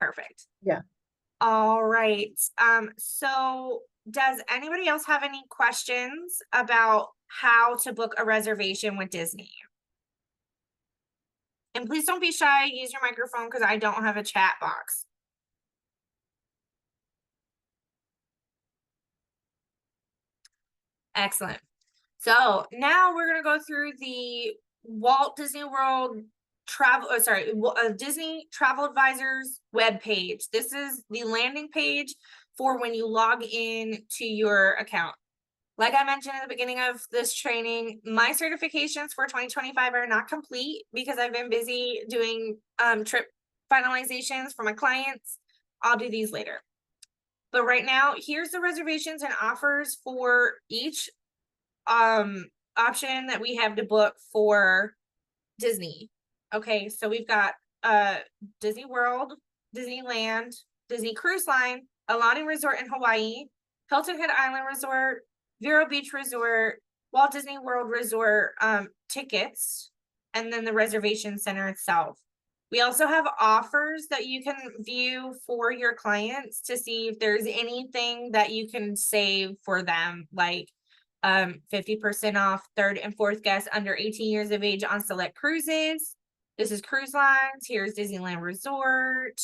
S1: Perfect.
S2: Yeah.
S1: All right. So does anybody else have any questions about how to book a reservation with Disney? And please don't be shy, use your microphone because I don't have a chat box. Excellent. So now we're going to go through the Walt Disney World Disney Travel Advisors webpage. This is the landing page for when you log in to your account. Like I mentioned at the beginning of this training, my certifications for 2025 are not complete because I've been busy doing trip finalizations for my clients. I'll do these later. But right now, here's the reservations and offers for each option that we have to book for Disney. Okay, so we've got Disney World, Disneyland, Disney Cruise Line, Aulani Resort in Hawaii, Hilton Head Island Resort, Vero Beach Resort, Walt Disney World Resort tickets, and then the reservation center itself. We also have offers that you can view for your clients to see if there's anything that you can save for them, like 50% off third and fourth guests under 18 years of age on select cruises. This is cruise lines. Here's Disneyland Resort,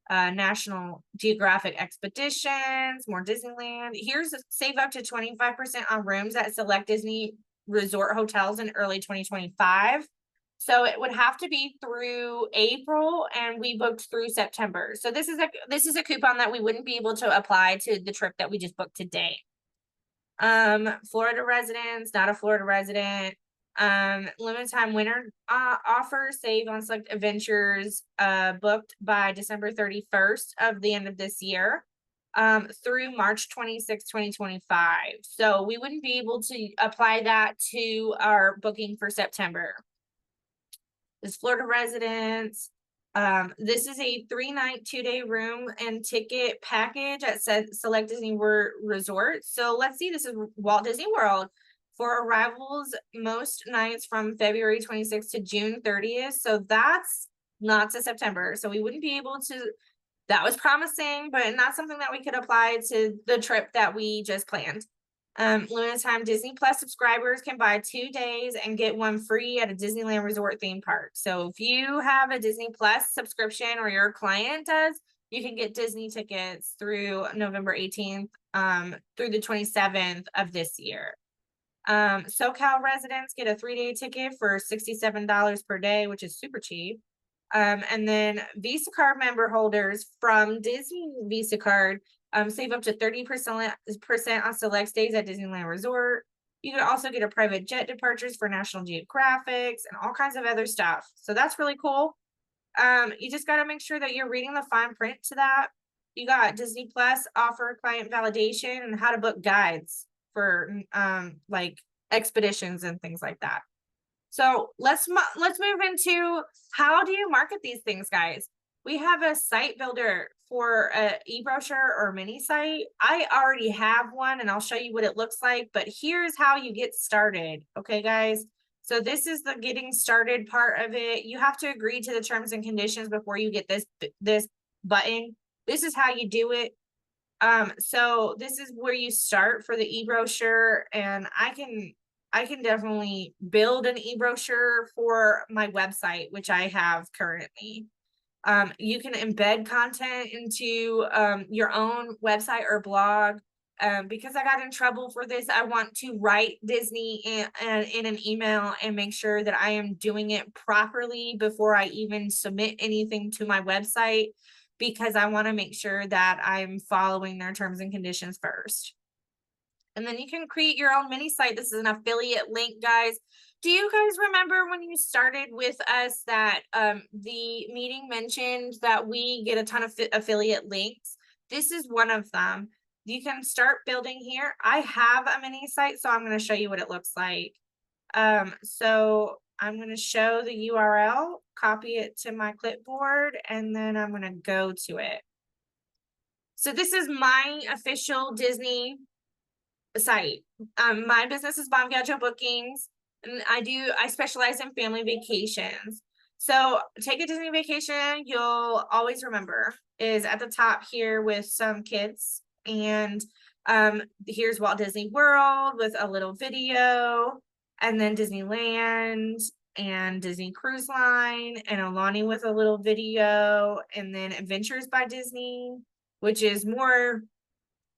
S1: National Geographic Expeditions, more Disneyland. Here's save up to 25% on rooms at select Disney resort hotels in early 2025. So it would have to be through April, and we booked through September. So this is a coupon that we wouldn't be able to apply to the trip that we just booked today. Florida residents, not a Florida resident. Limited time winter offers, save on select adventures booked by December 31st of the end of this year through March 26, 2025. So we wouldn't be able to apply that to our booking for September. This Florida residents. This is a 3-night, 2-day room and ticket package at select Disney World resorts. So let's see, this is Walt Disney World for arrivals most nights from February 26th to June 30th. So that's not to September. So we wouldn't be able to, that was promising, but not something that we could apply to the trip that we just planned. Limited time Disney Plus subscribers can buy 2 days and get one free at a Disneyland Resort theme park. So if you have a Disney Plus subscription or your client does, you can get Disney tickets through November 18th through the 27th of this year. SoCal residents get a 3-day ticket for $67 per day, which is super cheap. And then Visa card member holders from Disney Visa card save up to 30% on select stays at Disneyland Resort. You could also get a private jet departures for National Geographics and all kinds of other stuff. So that's really cool. You just got to make sure that you're reading the fine print to that. You got Disney Plus offer client validation and how to book guides for like expeditions and things like that. So let's move into how do you market these things, guys? We have a site builder for a e-brochure or mini site. I already have one and I'll show you what it looks like, but here's how you get started. Okay, guys. So this is the getting started part of it. You have to agree to the terms and conditions before you get this button. This is how you do it. So this is where you start for the e-brochure, and I can definitely build an e-brochure for my website, which I have currently. You can embed content into your own website or blog. Because I got in trouble for this, I want to write Disney in an email and make sure that I am doing it properly before I even submit anything to my website, because I want to make sure that I'm following their terms and conditions first. And then you can create your own mini site. This is an affiliate link, guys. Do you guys remember when you started with us that the meeting mentioned that we get a ton of affiliate links? This is one of them. You can start building here. I have a mini site, so I'm going to show you what it looks like. So I'm going to show the URL, copy it to my clipboard, and then I'm going to go to it. So this is my official Disney site. My business is Bon Viaggio Bookings, and I specialize in family vacations. So take a Disney vacation, you'll always remember is at the top here with some kids, and here's Walt Disney World with a little video, and then Disneyland and Disney Cruise Line and Alani with a little video, and then Adventures by Disney, which is more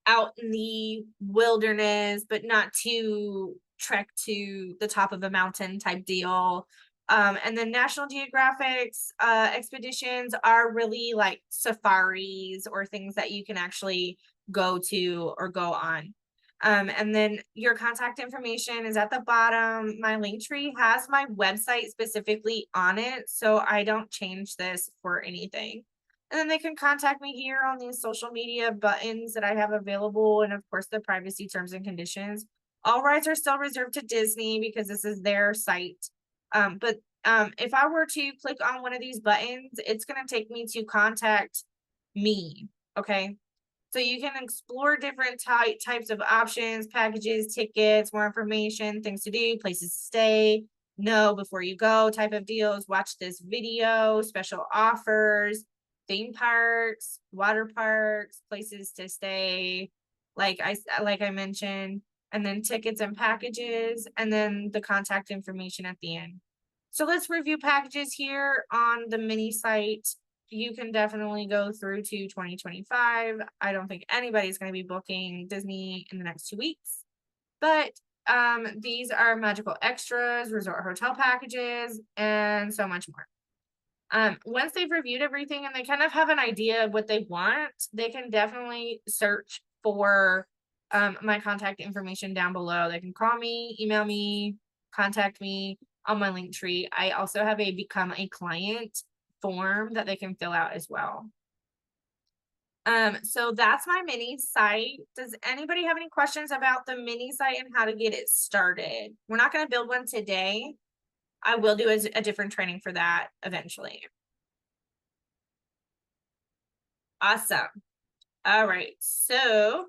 S1: out in the wilderness, but not too trek to the top of a mountain type deal. And then National Geographic's expeditions are really like safaris or things that you can actually go to or go on. And then your contact information is at the bottom. My link tree has my website specifically on it, so I don't change this for anything. And then they can contact me here on these social media buttons that I have available, and of course the privacy terms and conditions. All rights are still reserved to Disney because this is their site. But if I were to click on one of these buttons, it's going to take me to contact me. Okay. So you can explore different types of options, packages, tickets, more information, things to do, places to stay, know before you go type of deals, watch this video, special offers, theme parks, water parks, places to stay, like I mentioned, and then tickets and packages, and then the contact information at the end. So let's review packages here on the mini site. You can definitely go through to 2025. I don't think anybody's going to be booking Disney in the next 2 weeks, but these are magical extras, resort hotel packages, and so much more. Once they've reviewed everything and they kind of have an idea of what they want, they can definitely search for my contact information down below. They can call me, email me, contact me on my link tree. I also have a become a client form that they can fill out as well. So that's my mini site. Does anybody have any questions about the mini site and how to get it started? We're not going to build one today. I will do a different training for that eventually. Awesome. All right. So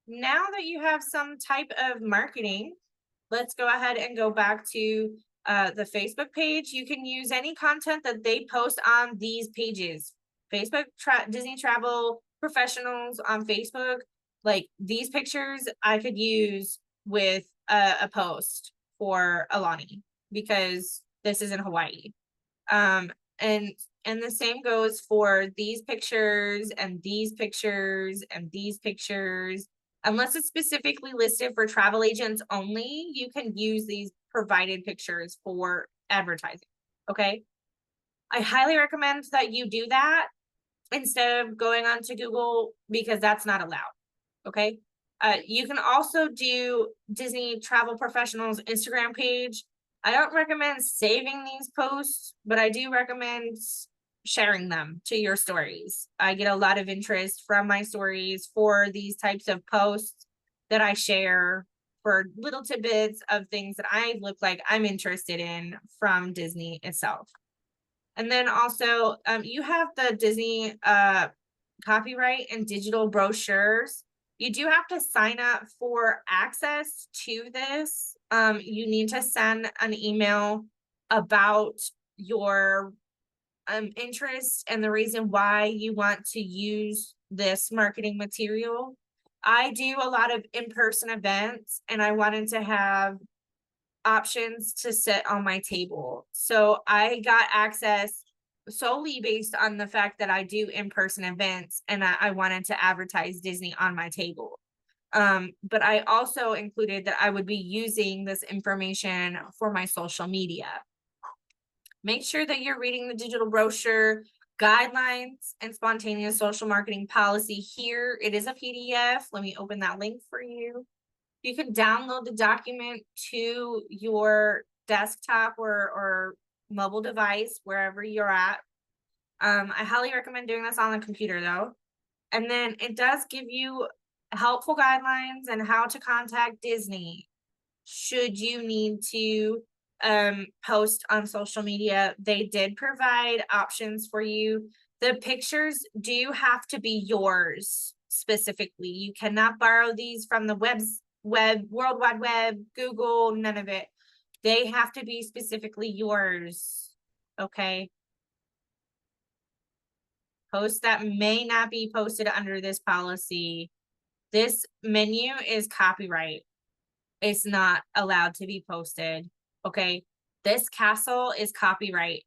S1: now that you have some type of marketing, let's go ahead and go back to the Facebook page. You can use any content that they post on these pages. Facebook Disney Travel Professionals on Facebook, like these pictures I could use with a post for Alani because this is in Hawaii. And the same goes for these pictures and these pictures and these pictures. Unless it's specifically listed for travel agents only, you can use these provided pictures for advertising. Okay. I highly recommend that you do that instead of going on to Google because that's not allowed. Okay. You can also do Disney Travel Professionals Instagram page. I don't recommend saving these posts, but I do recommend sharing them to your stories. I get a lot of interest from my stories for these types of posts that I share for little tidbits of things that I look like I'm interested in from Disney itself. And then also, you have the Disney copyright and digital brochures. You do have to sign up for access to this. You need to send an email about your interest and the reason why you want to use this marketing material. I do a lot of in-person events and I wanted to have options to sit on my table. So I got access solely based on the fact that I do in-person events and I wanted to advertise Disney on my table. But I also included that I would be using this information for my social media. Make sure that you're reading the digital brochure, guidelines, and spontaneous social marketing policy here. It is a PDF. Let me open that link for you. You can download the document to your desktop or mobile device, wherever you're at. I highly recommend doing this on the computer though. And then it does give you helpful guidelines and how to contact Disney should you need to post on social media. They did provide options for you. The pictures do have to be yours specifically. You cannot borrow these from the World Wide Web, Google, none of it. They have to be specifically yours. Okay. Posts that may not be posted under this policy. This menu is copyright. It's not allowed to be posted. Okay. This castle is copyright.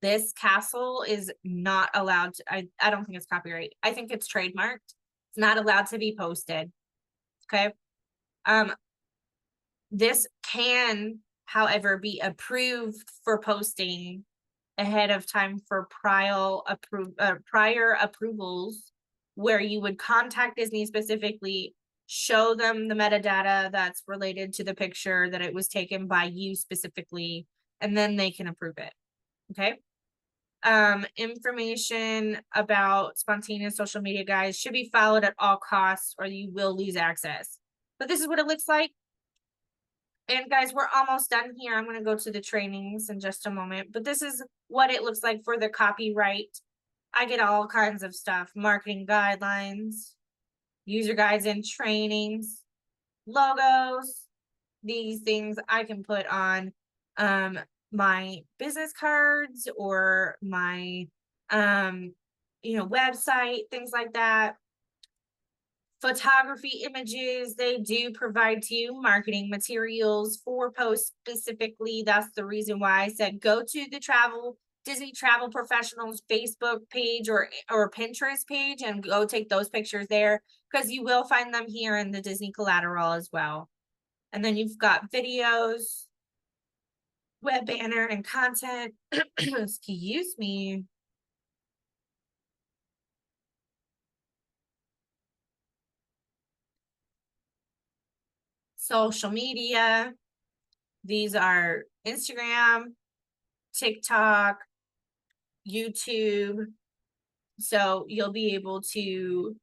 S1: This castle is not allowed to, I don't think it's copyright. I think it's trademarked. It's not allowed to be posted. Okay. This can, however, be approved for posting ahead of time for prior approvals where you would contact Disney specifically, show them the metadata that's related to the picture that it was taken by you specifically, and then they can approve it. Okay. Information about spontaneous social media guides should be followed at all costs or you will lose access. But this is what it looks like. And guys, we're almost done here. I'm going to go to the trainings in just a moment, but this is what it looks like for the copyright. I get all kinds of stuff, marketing guidelines, user guides and trainings, logos, these things I can put on my business cards or my website, things like that. Photography images, they do provide to you marketing materials for posts specifically. That's the reason why I said go to the Disney Travel Professionals Facebook page or Pinterest page and go take those pictures there because you will find them here in the Disney collateral as well. And then you've got videos, web banner, and content. Excuse me. Social media. These are Instagram, TikTok, YouTube. So you'll be able to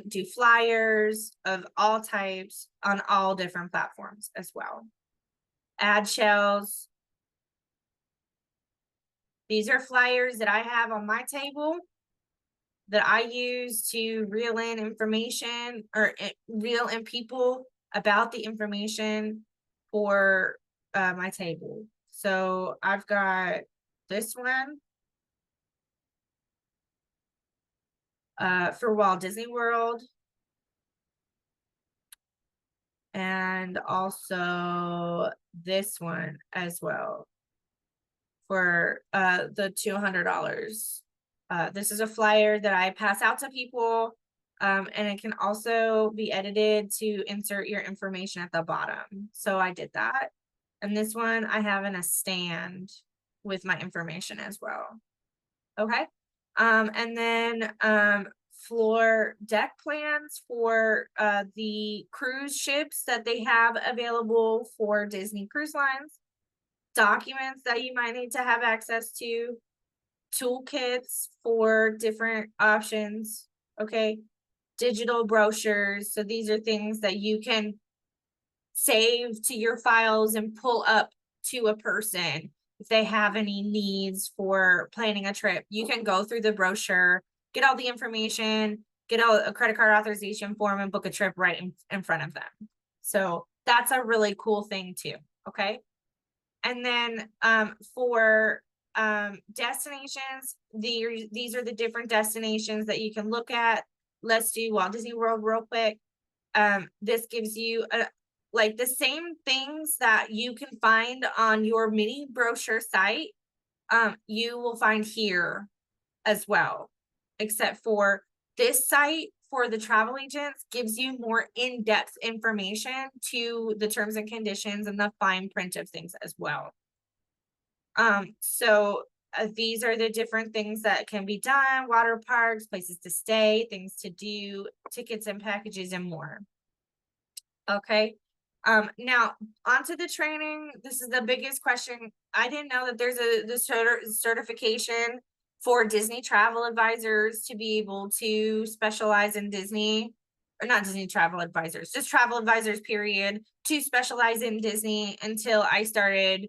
S1: do flyers of all types on all different platforms as well. Ad shells. These are flyers that I have on my table that I use to reel in information or reel in people about the information for my table. So I've got this one for Walt Disney World, and also this one as well for the $200. This is a flyer that I pass out to people, and it can also be edited to insert your information at the bottom. So I did that. And this one I have in a stand with my information as well. Okay. And then floor deck plans for the cruise ships that they have available for Disney Cruise Lines, documents that you might need to have access to, toolkits for different options, okay, digital brochures. So these are things that you can save to your files and pull up to a person if they have any needs for planning a trip. You can go through the brochure, get all the information, get a credit card authorization form, and book a trip right in front of them. So that's a really cool thing too, okay? And then for destinations, these are the different destinations that you can look at. Let's do Walt Disney World real quick. This gives you like the same things that you can find on your mini brochure site, you will find here as well, except for this site for the travel agents gives you more in-depth information to the terms and conditions and the fine print of things as well. So these are the different things that can be done: water parks, places to stay, things to do, tickets and packages, and more. Okay. Now onto the training. This is the biggest question. I didn't know that there's the certification for Disney travel advisors to be able to specialize in Disney, or not Disney travel advisors, just travel advisors, period, to specialize in Disney until I started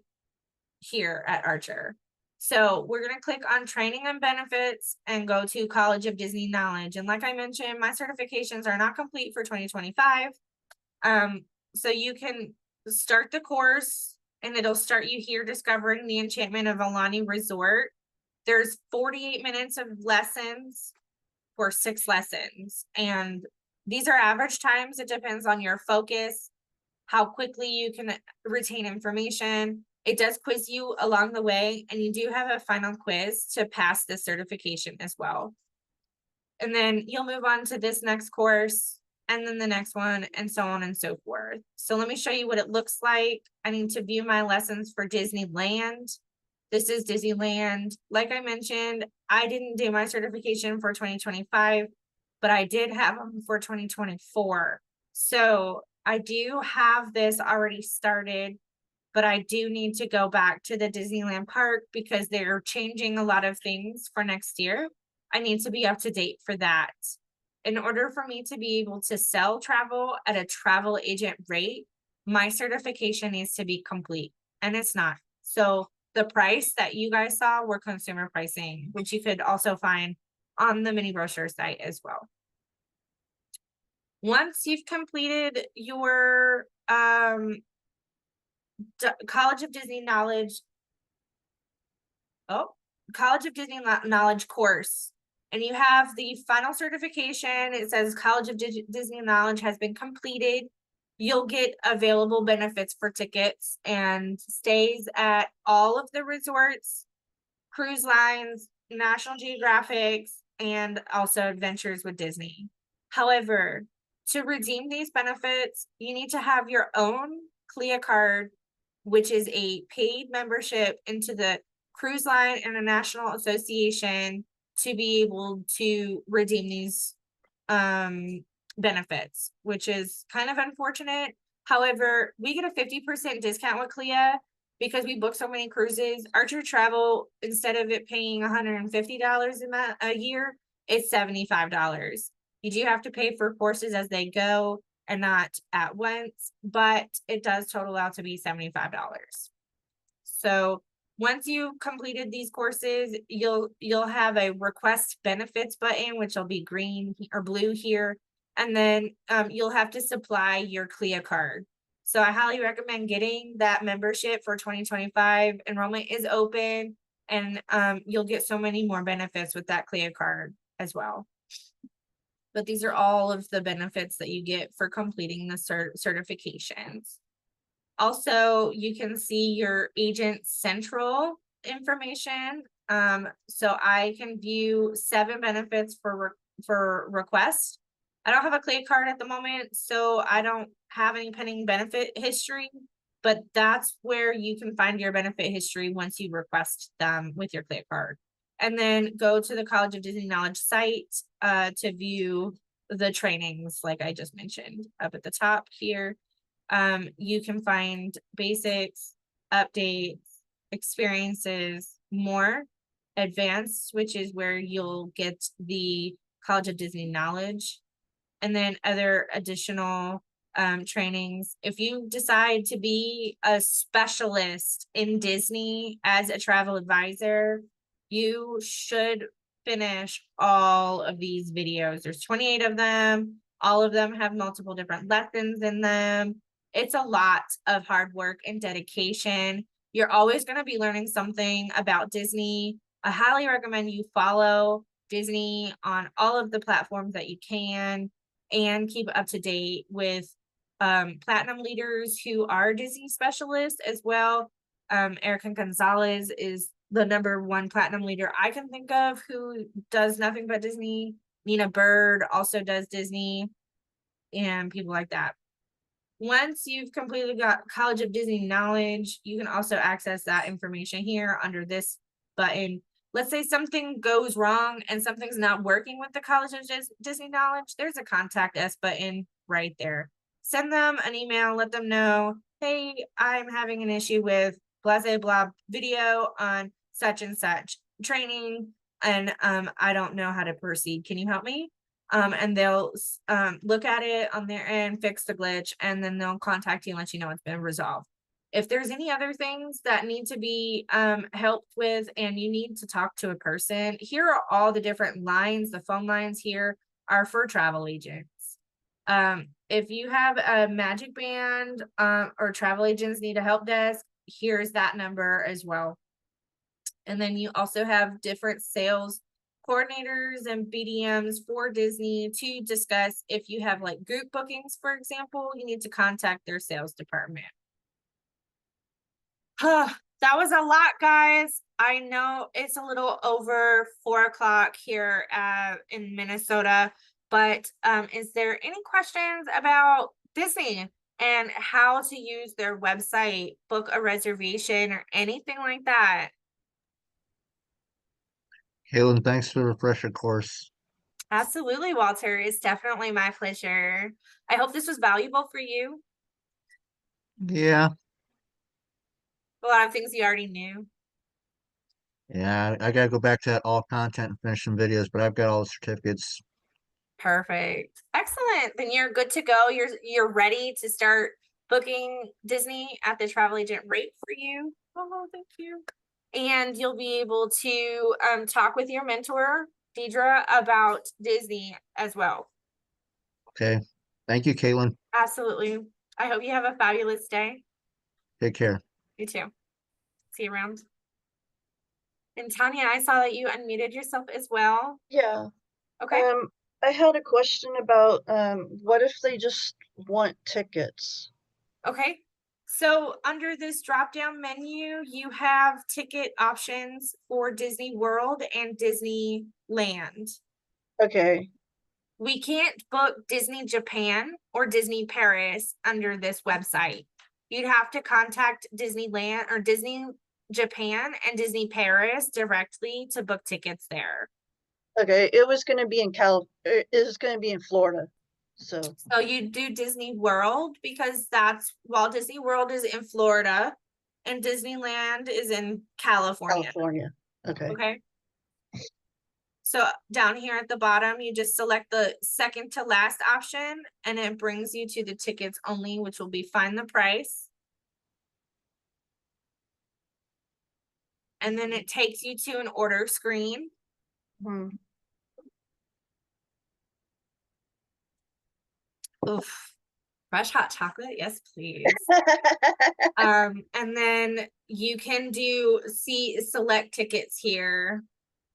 S1: here at Archer. So we're going to click on training and benefits and go to College of Disney Knowledge. And like I mentioned, my certifications are not complete for 2025. So you can start the course and it'll start you here discovering the enchantment of Aulani Resort. There's 48 minutes of lessons for 6 lessons. And these are average times. It depends on your focus, how quickly you can retain information. It does quiz you along the way, and you do have a final quiz to pass the certification as well. And then you'll move on to this next course, and then the next one, and so on and so forth. So let me show you what it looks like. I need to view my lessons for Disneyland. This is Disneyland. Like I mentioned, I didn't do my certification for 2025, but I did have them for 2024. So I do have this already started, but I do need to go back to the Disneyland park because they're changing a lot of things for next year. I need to be up to date for that. In order for me to be able to sell travel at a travel agent rate, my certification needs to be complete, and it's not. So the price that you guys saw were consumer pricing, which you could also find on the mini brochure site as well. Once you've completed your College of Disney Knowledge, College of Disney Knowledge course, and you have the final certification, it says College of Disney Knowledge has been completed, you'll get available benefits for tickets and stays at all of the resorts, cruise lines, National Geographics, and also Adventures with Disney. However, to redeem these benefits, you need to have your own CLIA card, which is a paid membership into the Cruise Line International Association to be able to redeem these benefits, which is kind of unfortunate. However, we get a 50% discount with Clea because we book so many cruises. Archer Travel, instead of it paying $150 a year, it's $75. You do have to pay for courses as they go and not at once, but it does total out to be $75. So once you've completed these courses, you'll have a request benefits button, which will be green or blue here. And then you'll have to supply your CLIA card. So I highly recommend getting that membership for 2025. Enrollment is open, and you'll get so many more benefits with that CLIA card as well. But these are all of the benefits that you get for completing the certifications. Also, you can see your agent central information. So I can view 7 benefits for request. I don't have a CLIA card at the moment, so I don't have any pending benefit history, but that's where you can find your benefit history once you request them with your CLIA card. And then go to the College of Disney Knowledge site to view the trainings, like I just mentioned up at the top here. You can find basics, updates, experiences, more advanced, which is where you'll get the College of Disney knowledge, and then other additional trainings. If you decide to be a specialist in Disney as a travel advisor, you should finish all of these videos. There's 28 of them. All of them have multiple different lessons in them. It's a lot of hard work and dedication. You're always going to be learning something about Disney. I highly recommend you follow Disney on all of the platforms that you can and keep up to date with platinum leaders who are Disney specialists as well. Erica Gonzalez is the #1 platinum leader I can think of who does nothing but Disney. Nina Bird also does Disney, and people like that. Once you've completely got College of Disney knowledge, you can also access that information here under this button. Let's say something goes wrong and something's not working with the College of Disney knowledge. There's a contact us button right there. Send them an email, let them know, hey, I'm having an issue with blah, blah, blah video on such and such training, and I don't know how to proceed. Can you help me? And they'll look at it on their end, fix the glitch, and then they'll contact you and let you know it's been resolved. If there's any other things that need to be helped with and you need to talk to a person, here are all the different lines. The phone lines here are for travel agents. If you have a magic band or travel agents need a help desk, here's that number as well. And then you also have different sales coordinators and BDMs for Disney to discuss if you have like group bookings, for example, you need to contact their sales department. That was a lot, guys. I know it's a little over 4 o'clock here in Minnesota, but is there any questions about Disney and how to use their website, book a reservation, or anything like that?
S3: Kaylin, thanks for the refresher course.
S1: Absolutely, Walter. It's definitely my pleasure. I hope this was valuable for you.
S3: Yeah,
S1: A lot of things you already knew.
S3: yeah, I gotta go back to that all content and finish some videos, but I've got all the certificates.
S1: Perfect. Excellent. Then you're good to go. You're ready to start booking Disney at the travel agent rate for you. Oh, thank you. And you'll be able to talk with your mentor, Deidre, about Disney as well.
S3: Okay. Thank you, Kaylin.
S1: Absolutely. I hope you have a fabulous day.
S3: Take care.
S1: You too. See you around. And Tanya, I saw that you unmuted yourself as well.
S2: Yeah.
S1: Okay.
S2: I had a question about what if they just want tickets?
S1: Okay. So under this drop-down menu, you have ticket options for Disney World and Disneyland.
S2: Okay.
S1: We can't book Disney Japan or Disney Paris under this website. You'd have to contact Disneyland or Disney Japan and Disney Paris directly to book tickets there.
S2: Okay. It was going to be in it was going to be in Florida. So
S1: So you do Disney World because that's Walt Disney World is in Florida and Disneyland is in California.
S2: California. Okay.
S1: Okay. So down here at the bottom, you just select the second to last option and it brings you to the tickets only, which will be find the price. And then it takes you to an order screen.
S2: Hmm.
S1: Oof. Fresh hot chocolate, yes, please. And then you can select tickets here.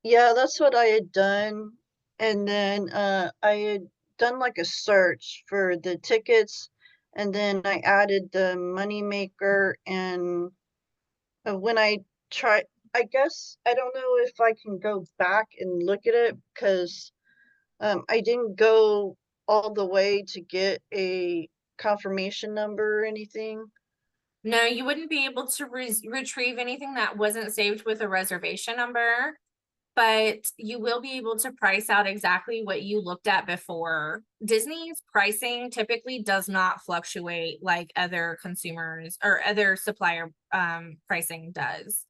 S2: Yeah, that's what I had done. And then I had done like a search for the tickets, and then I added the moneymaker. And when I try, I guess I don't know if I can go back and look at it because I didn't go all the way to get a confirmation number or anything.
S1: No, you wouldn't be able to retrieve anything that wasn't saved with a reservation number, but you will be able to price out exactly what you looked at before. Disney's pricing typically does not fluctuate like other consumers or other supplier pricing does.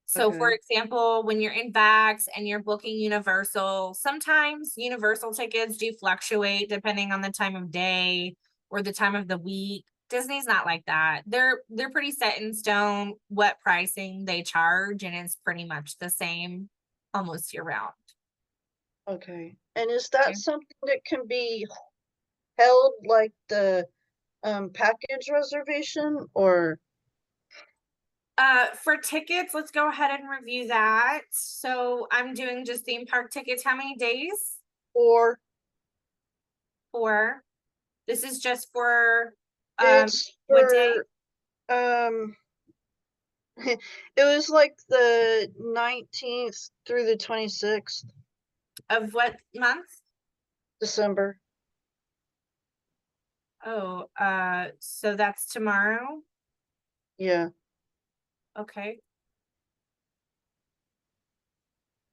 S1: So for
S2: Okay.
S1: example, when you're in Vax and you're booking Universal, sometimes Universal tickets do fluctuate depending on the time of day or the time of the week. Disney's not like that. They're pretty set in stone what pricing they charge, and it's pretty much the same almost year round.
S2: Okay. And is that
S1: Okay.
S2: something that can be held like the package reservation, or
S1: For tickets, let's go ahead and review that. So I'm doing just theme park tickets. How many days?
S2: or
S1: 4. This is just for
S2: it's
S1: what day
S2: for um it was like the 19th through the 26th
S1: of what month?
S2: December.
S1: Oh, so that's tomorrow.
S2: Yeah.
S1: Okay.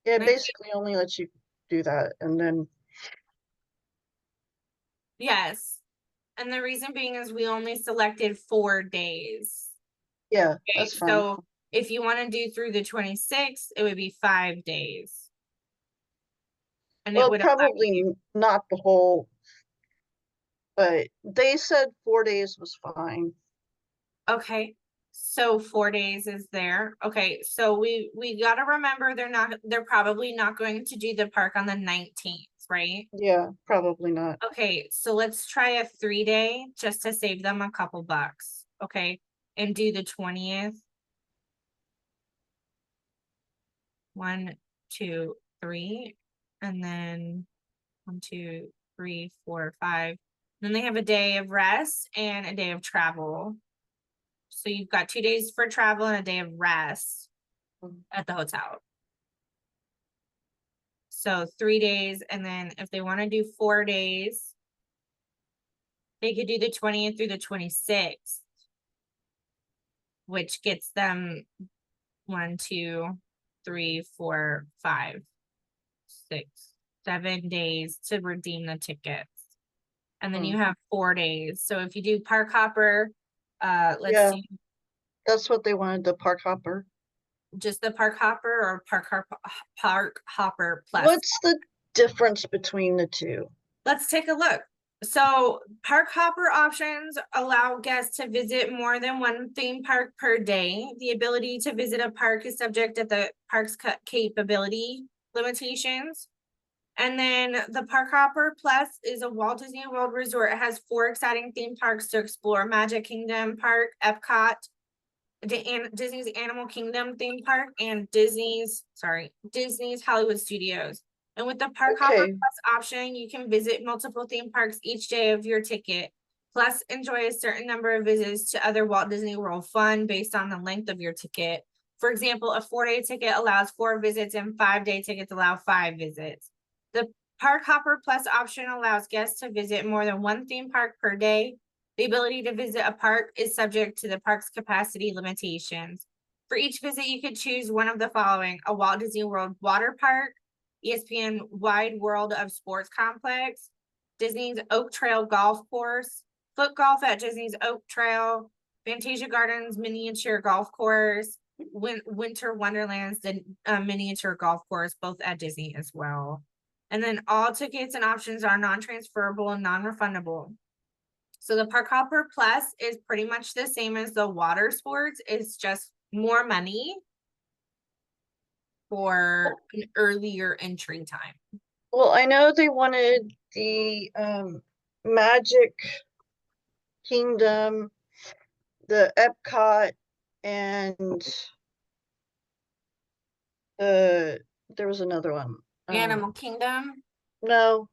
S2: Yeah, it
S1: 19
S2: basically only lets you do that, and then
S1: Yes. And the reason being is we only selected 4 days.
S2: yeah,
S1: Okay,
S2: that's fine.
S1: so if you want to do through the 26th, it would be 5 days. And it
S2: Well,
S1: would allow
S2: probably
S1: you.
S2: not the whole, but they said 4 days was fine.
S1: Okay. So 4 days is there. Okay, so we got to remember they're probably not going to do the park on the 19th, right?
S2: Yeah, probably not.
S1: Okay, so let's try a 3-day just to save them a couple bucks. Okay, and do the 20th. 1, 2, 3, and then 1, 2, 3, 4, 5. Then they have a day of rest and a day of travel. So you've got 2 days for travel and a day of rest at the hotel. So 3 days, and then if they want to do 4 days, they could do the 20th through the 26th, which gets them 1, 2, 3, 4, 5, 6, 7 days to redeem the tickets. And then you have 4 days. So if you do park hopper, let's
S2: Yeah,
S1: do
S2: that's what they wanted, the park hopper.
S1: just the park hopper or park hopper plus.
S2: What's the difference between the two?
S1: Let's take a look. So park hopper options allow guests to visit more than one theme park per day. The ability to visit a park is subject to the park's capability limitations. And then the Park Hopper Plus is a Walt Disney World resort. It has 4 exciting theme parks to explore: Magic Kingdom Park, Epcot, Disney's Animal Kingdom theme park, and Disney's Hollywood Studios. And with the Park Hopper
S2: Okay,
S1: Plus option, you can visit multiple theme parks each day of your ticket. Plus, enjoy a certain number of visits to other Walt Disney World fun based on the length of your ticket. For example, a 4-day ticket allows 4 visits and 5-day tickets allow 5 visits. The Park Hopper Plus option allows guests to visit more than one theme park per day. The ability to visit a park is subject to the park's capacity limitations. For each visit, you could choose one of the following: a Walt Disney World water park, ESPN Wide World of Sports Complex, Disney's Oak Trail Golf Course, Foot Golf at Disney's Oak Trail, Fantasia Gardens Miniature Golf Course, Winter Wonderland's the miniature golf course, both at Disney as well. And then all tickets and options are non-transferable and non-refundable. So the Park Hopper Plus is pretty much the same as the water sports. It's just more money for an earlier entry time.
S2: Well, I know they wanted the Magic Kingdom, the Epcot, and there was another one.
S1: Animal Kingdom,
S2: No,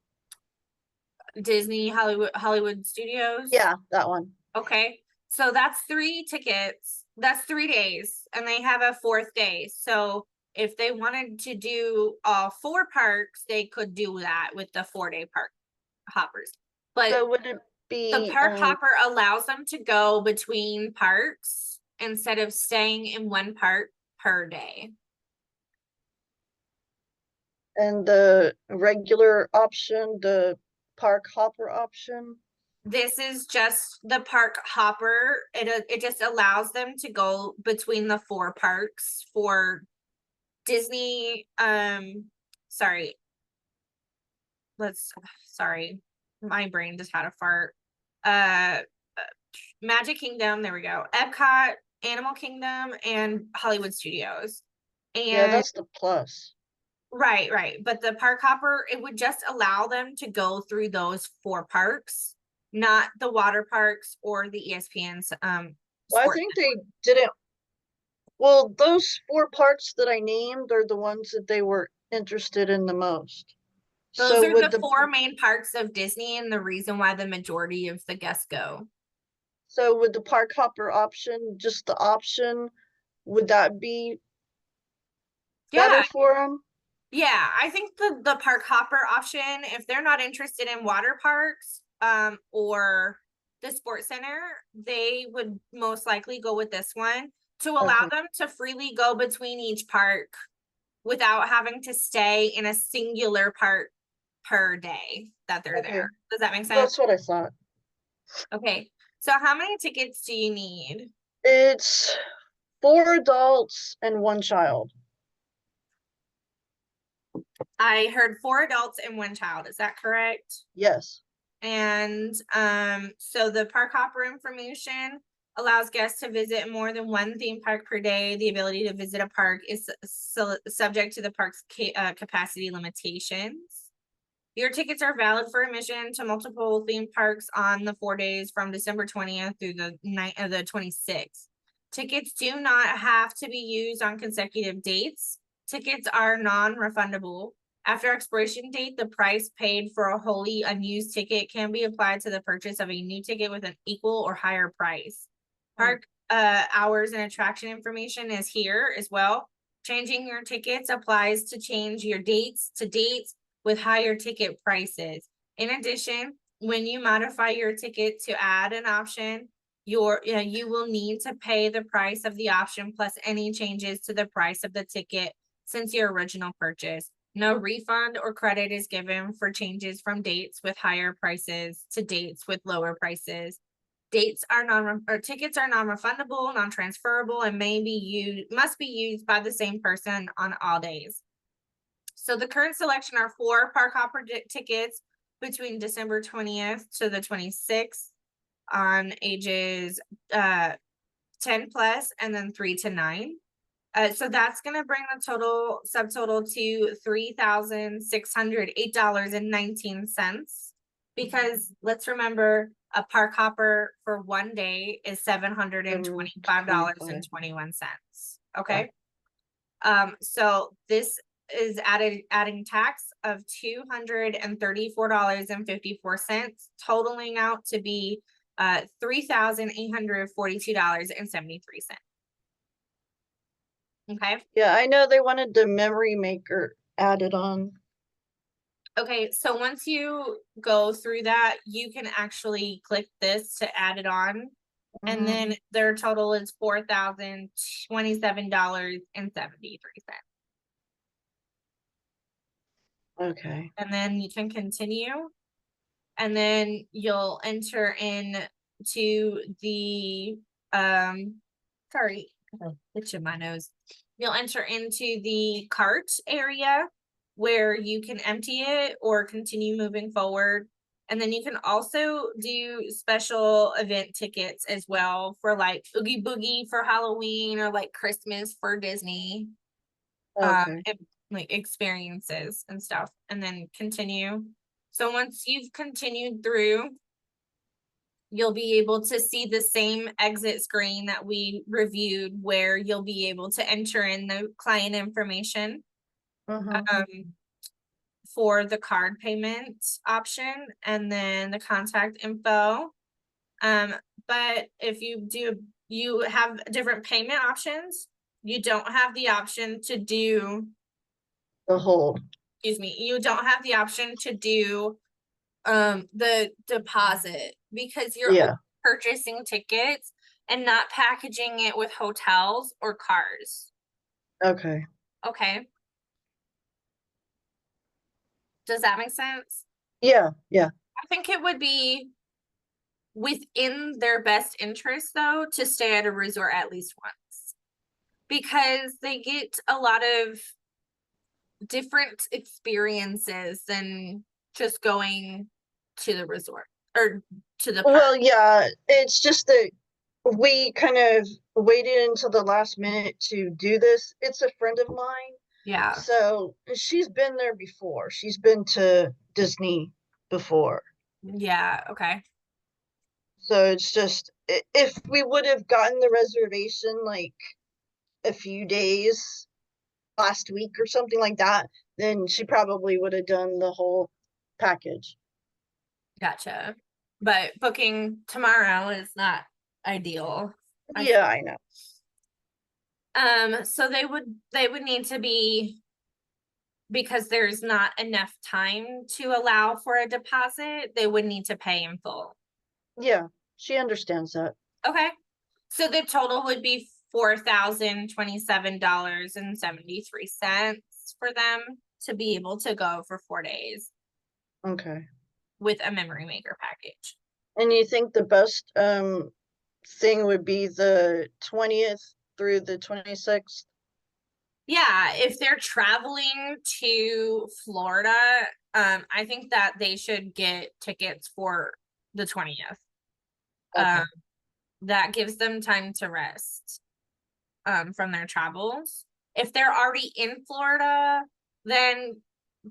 S1: Disney, Hollywood Studios.
S2: yeah, that one.
S1: Okay, so that's 3 tickets. That's 3 days, and they have a 4th day. So if they wanted to do 4 parks, they could do that with the 4-day park hoppers. But
S2: So would it
S1: the
S2: be
S1: park hopper allows them to go between parks instead of staying in one park per day.
S2: and the regular option, the Park Hopper option?
S1: This is just the park hopper. It just allows them to go between the 4 parks for Disney. Sorry. Sorry. My brain just had a fart. Magic Kingdom, there we go. Epcot, Animal Kingdom, and Hollywood Studios. And
S2: Yeah, that's the plus.
S1: right. But the park hopper, it would just allow them to go through those 4 parks, not the water parks or the ESPN's
S2: Well, I
S1: sport.
S2: think they didn't. Well, those 4 parks that I named are the ones that they were interested in the most.
S1: Those
S2: So
S1: are
S2: would
S1: the 4 main parks of Disney and the reason why the majority of the guests go.
S2: So would the Park Hopper option, just the option, would that be
S1: Yeah,
S2: better for them?
S1: yeah, I think the park hopper option, if they're not interested in water parks, or the sports center, they would most likely go with this one to allow
S2: Okay.
S1: them to freely go between each park without having to stay in a singular park per day that they're
S2: Okay.
S1: there. Does that make sense?
S2: That's what I thought.
S1: Okay, so how many tickets do you need?
S2: It's 4 adults and 1 child.
S1: I heard 4 adults and 1 child. Is that correct?
S2: Yes.
S1: And so the park hopper information allows guests to visit more than 1 theme park per day. The ability to visit a park is subject to the park's capacity limitations. Your tickets are valid for admission to multiple theme parks on the 4 days from December 20th through the 26th. Tickets do not have to be used on consecutive dates. Tickets are non-refundable. After expiration date, the price paid for a wholly unused ticket can be applied to the purchase of a new ticket with an equal or higher price. Park hours and attraction information is here as well. Changing your tickets applies to change your dates to dates with higher ticket prices. In addition, when you modify your ticket to add an option, you will need to pay the price of the option plus any changes to the price of the ticket since your original purchase. No refund or credit is given for changes from dates with higher prices to dates with lower prices. Tickets are non-refundable, non-transferable, and must be used by the same person on all days. So the current selection are 4 park hopper tickets between December 20th to the 26th on ages 10 plus and then 3 to 9. So that's going to bring the subtotal to $3,608.19 because let's remember a park hopper for 1 day is $725.21. Okay. So this is adding tax of $234.54, totaling out to be $3,842.73. Okay.
S2: Yeah, I know they wanted the memory maker added on.
S1: Okay, so once you go through that, you can actually click this to add it on. And then their total is $4,027.73.
S2: Okay.
S1: And then you can continue. and then you'll enter in to the, sorry, itch in my nose. You'll enter into the cart area where you can empty it or continue moving forward. And then you can also do special event tickets as well for like Oogie Boogie for Halloween or like Christmas for Disney.
S2: Okay.
S1: Like experiences and stuff, and then continue. So once you've continued through, you'll be able to see the same exit screen that we reviewed where you'll be able to enter in the client information for the card payment option and then the contact info. But if you have different payment options, you don't have the option to do,
S2: The whole.
S1: excuse me, you don't have the option to do the deposit because you're
S2: Yeah.
S1: purchasing tickets and not packaging it with hotels or cars.
S2: Okay.
S1: Okay. Does that make sense?
S2: Yeah. Yeah.
S1: I think it would be within their best interest though to stay at a resort at least once because they get a lot of different experiences than just going to the resort or to the park.
S2: Well, yeah, it's just that we kind of waited until the last minute to do this. It's a friend of mine.
S1: Yeah.
S2: So she's been there before. She's been to Disney before.
S1: Yeah. Okay.
S2: So it's just if we would have gotten the reservation like a few days last week or something like that, then she probably would have done the whole package.
S1: Gotcha. But booking tomorrow is not ideal.
S2: Yeah, I know.
S1: So they would need to be, because there's not enough time to allow for a deposit, they would need to pay in full.
S2: Yeah, she understands that.
S1: Okay. So the total would be $4,027.73 for them to be able to go for 4 days
S2: Okay.
S1: with a memory maker package.
S2: And you think the best thing would be the 20th through the 26th?
S1: Yeah, if they're traveling to Florida, I think that they should get tickets for the 20th.
S2: Okay.
S1: That gives them time to rest from their travels. If they're already in Florida, then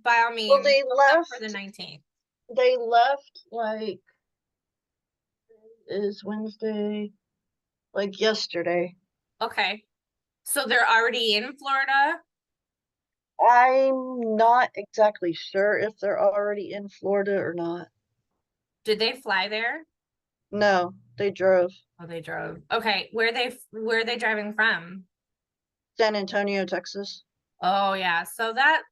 S1: by all means,
S2: Well, they left
S1: for the 19th.
S2: They left like is Wednesday, like yesterday.
S1: Okay. So they're already in Florida?
S2: I'm not exactly sure if they're already in Florida or not.
S1: Did they fly there?
S2: No, they drove.
S1: Oh, they drove. Okay, where are they driving from?
S2: San Antonio, Texas.
S1: Oh yeah, so that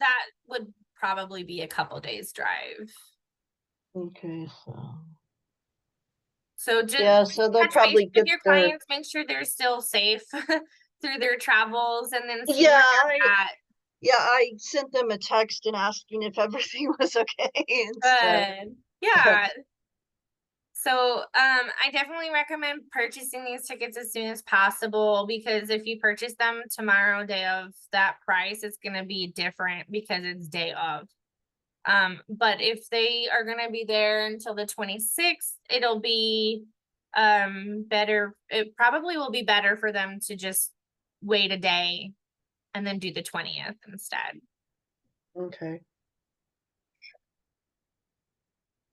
S1: would probably be a couple days drive.
S2: Okay,
S1: So just
S2: yeah, so they'll
S1: touch base
S2: probably
S1: with
S2: get
S1: your
S2: their
S1: clients, make sure they're still safe through their travels, and then see
S2: yeah,
S1: where they're at.
S2: yeah, I sent them a text and asking if everything was okay and stuff.
S1: Good. Yeah. So I definitely recommend purchasing these tickets as soon as possible because if you purchase them tomorrow, day of, that price is gonna be different because it's day of. But if they are gonna be there until the 26th, it'll be better. It probably will be better for them to just wait a day and then do the 20th instead.
S2: Okay.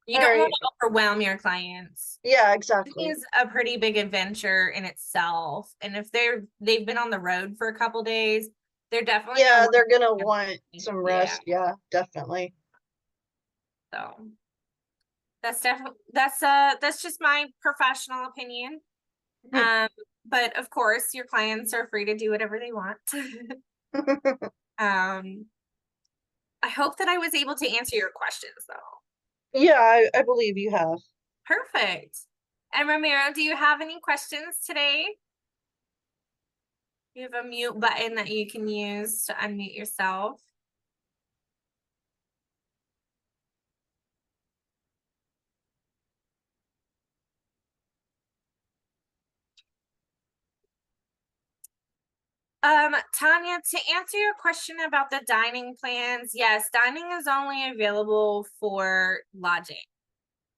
S1: You
S2: All
S1: don't
S2: right.
S1: want to overwhelm your clients.
S2: Yeah, exactly.
S1: It's a pretty big adventure in itself. And if they've been on the road for a couple days, they're definitely
S2: Yeah,
S1: gonna
S2: they're gonna want some
S1: yeah.
S2: rest. Yeah, definitely.
S1: So that's definitely that's just my professional opinion. But of course your clients are free to do whatever they want. I hope that I was able to answer your questions though.
S2: Yeah, I believe you have.
S1: Perfect. And Ramiro, do you have any questions today? You have a mute button that you can use to unmute yourself. Tanya, to answer your question about the dining plans, yes, dining is only available for lodging.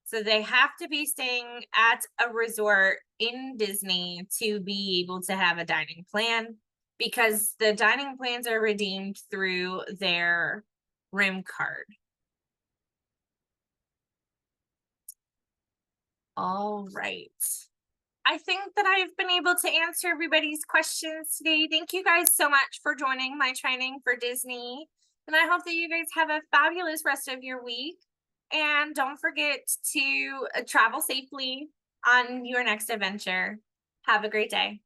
S1: So they have to be staying at a resort in Disney to be able to have a dining plan, because the dining plans are redeemed through their room card. All right. I think that I've been able to answer everybody's questions today. Thank you guys so much for joining my training for Disney. And I hope that you guys have a fabulous rest of your week. And don't forget to travel safely on your next adventure. Have a great day.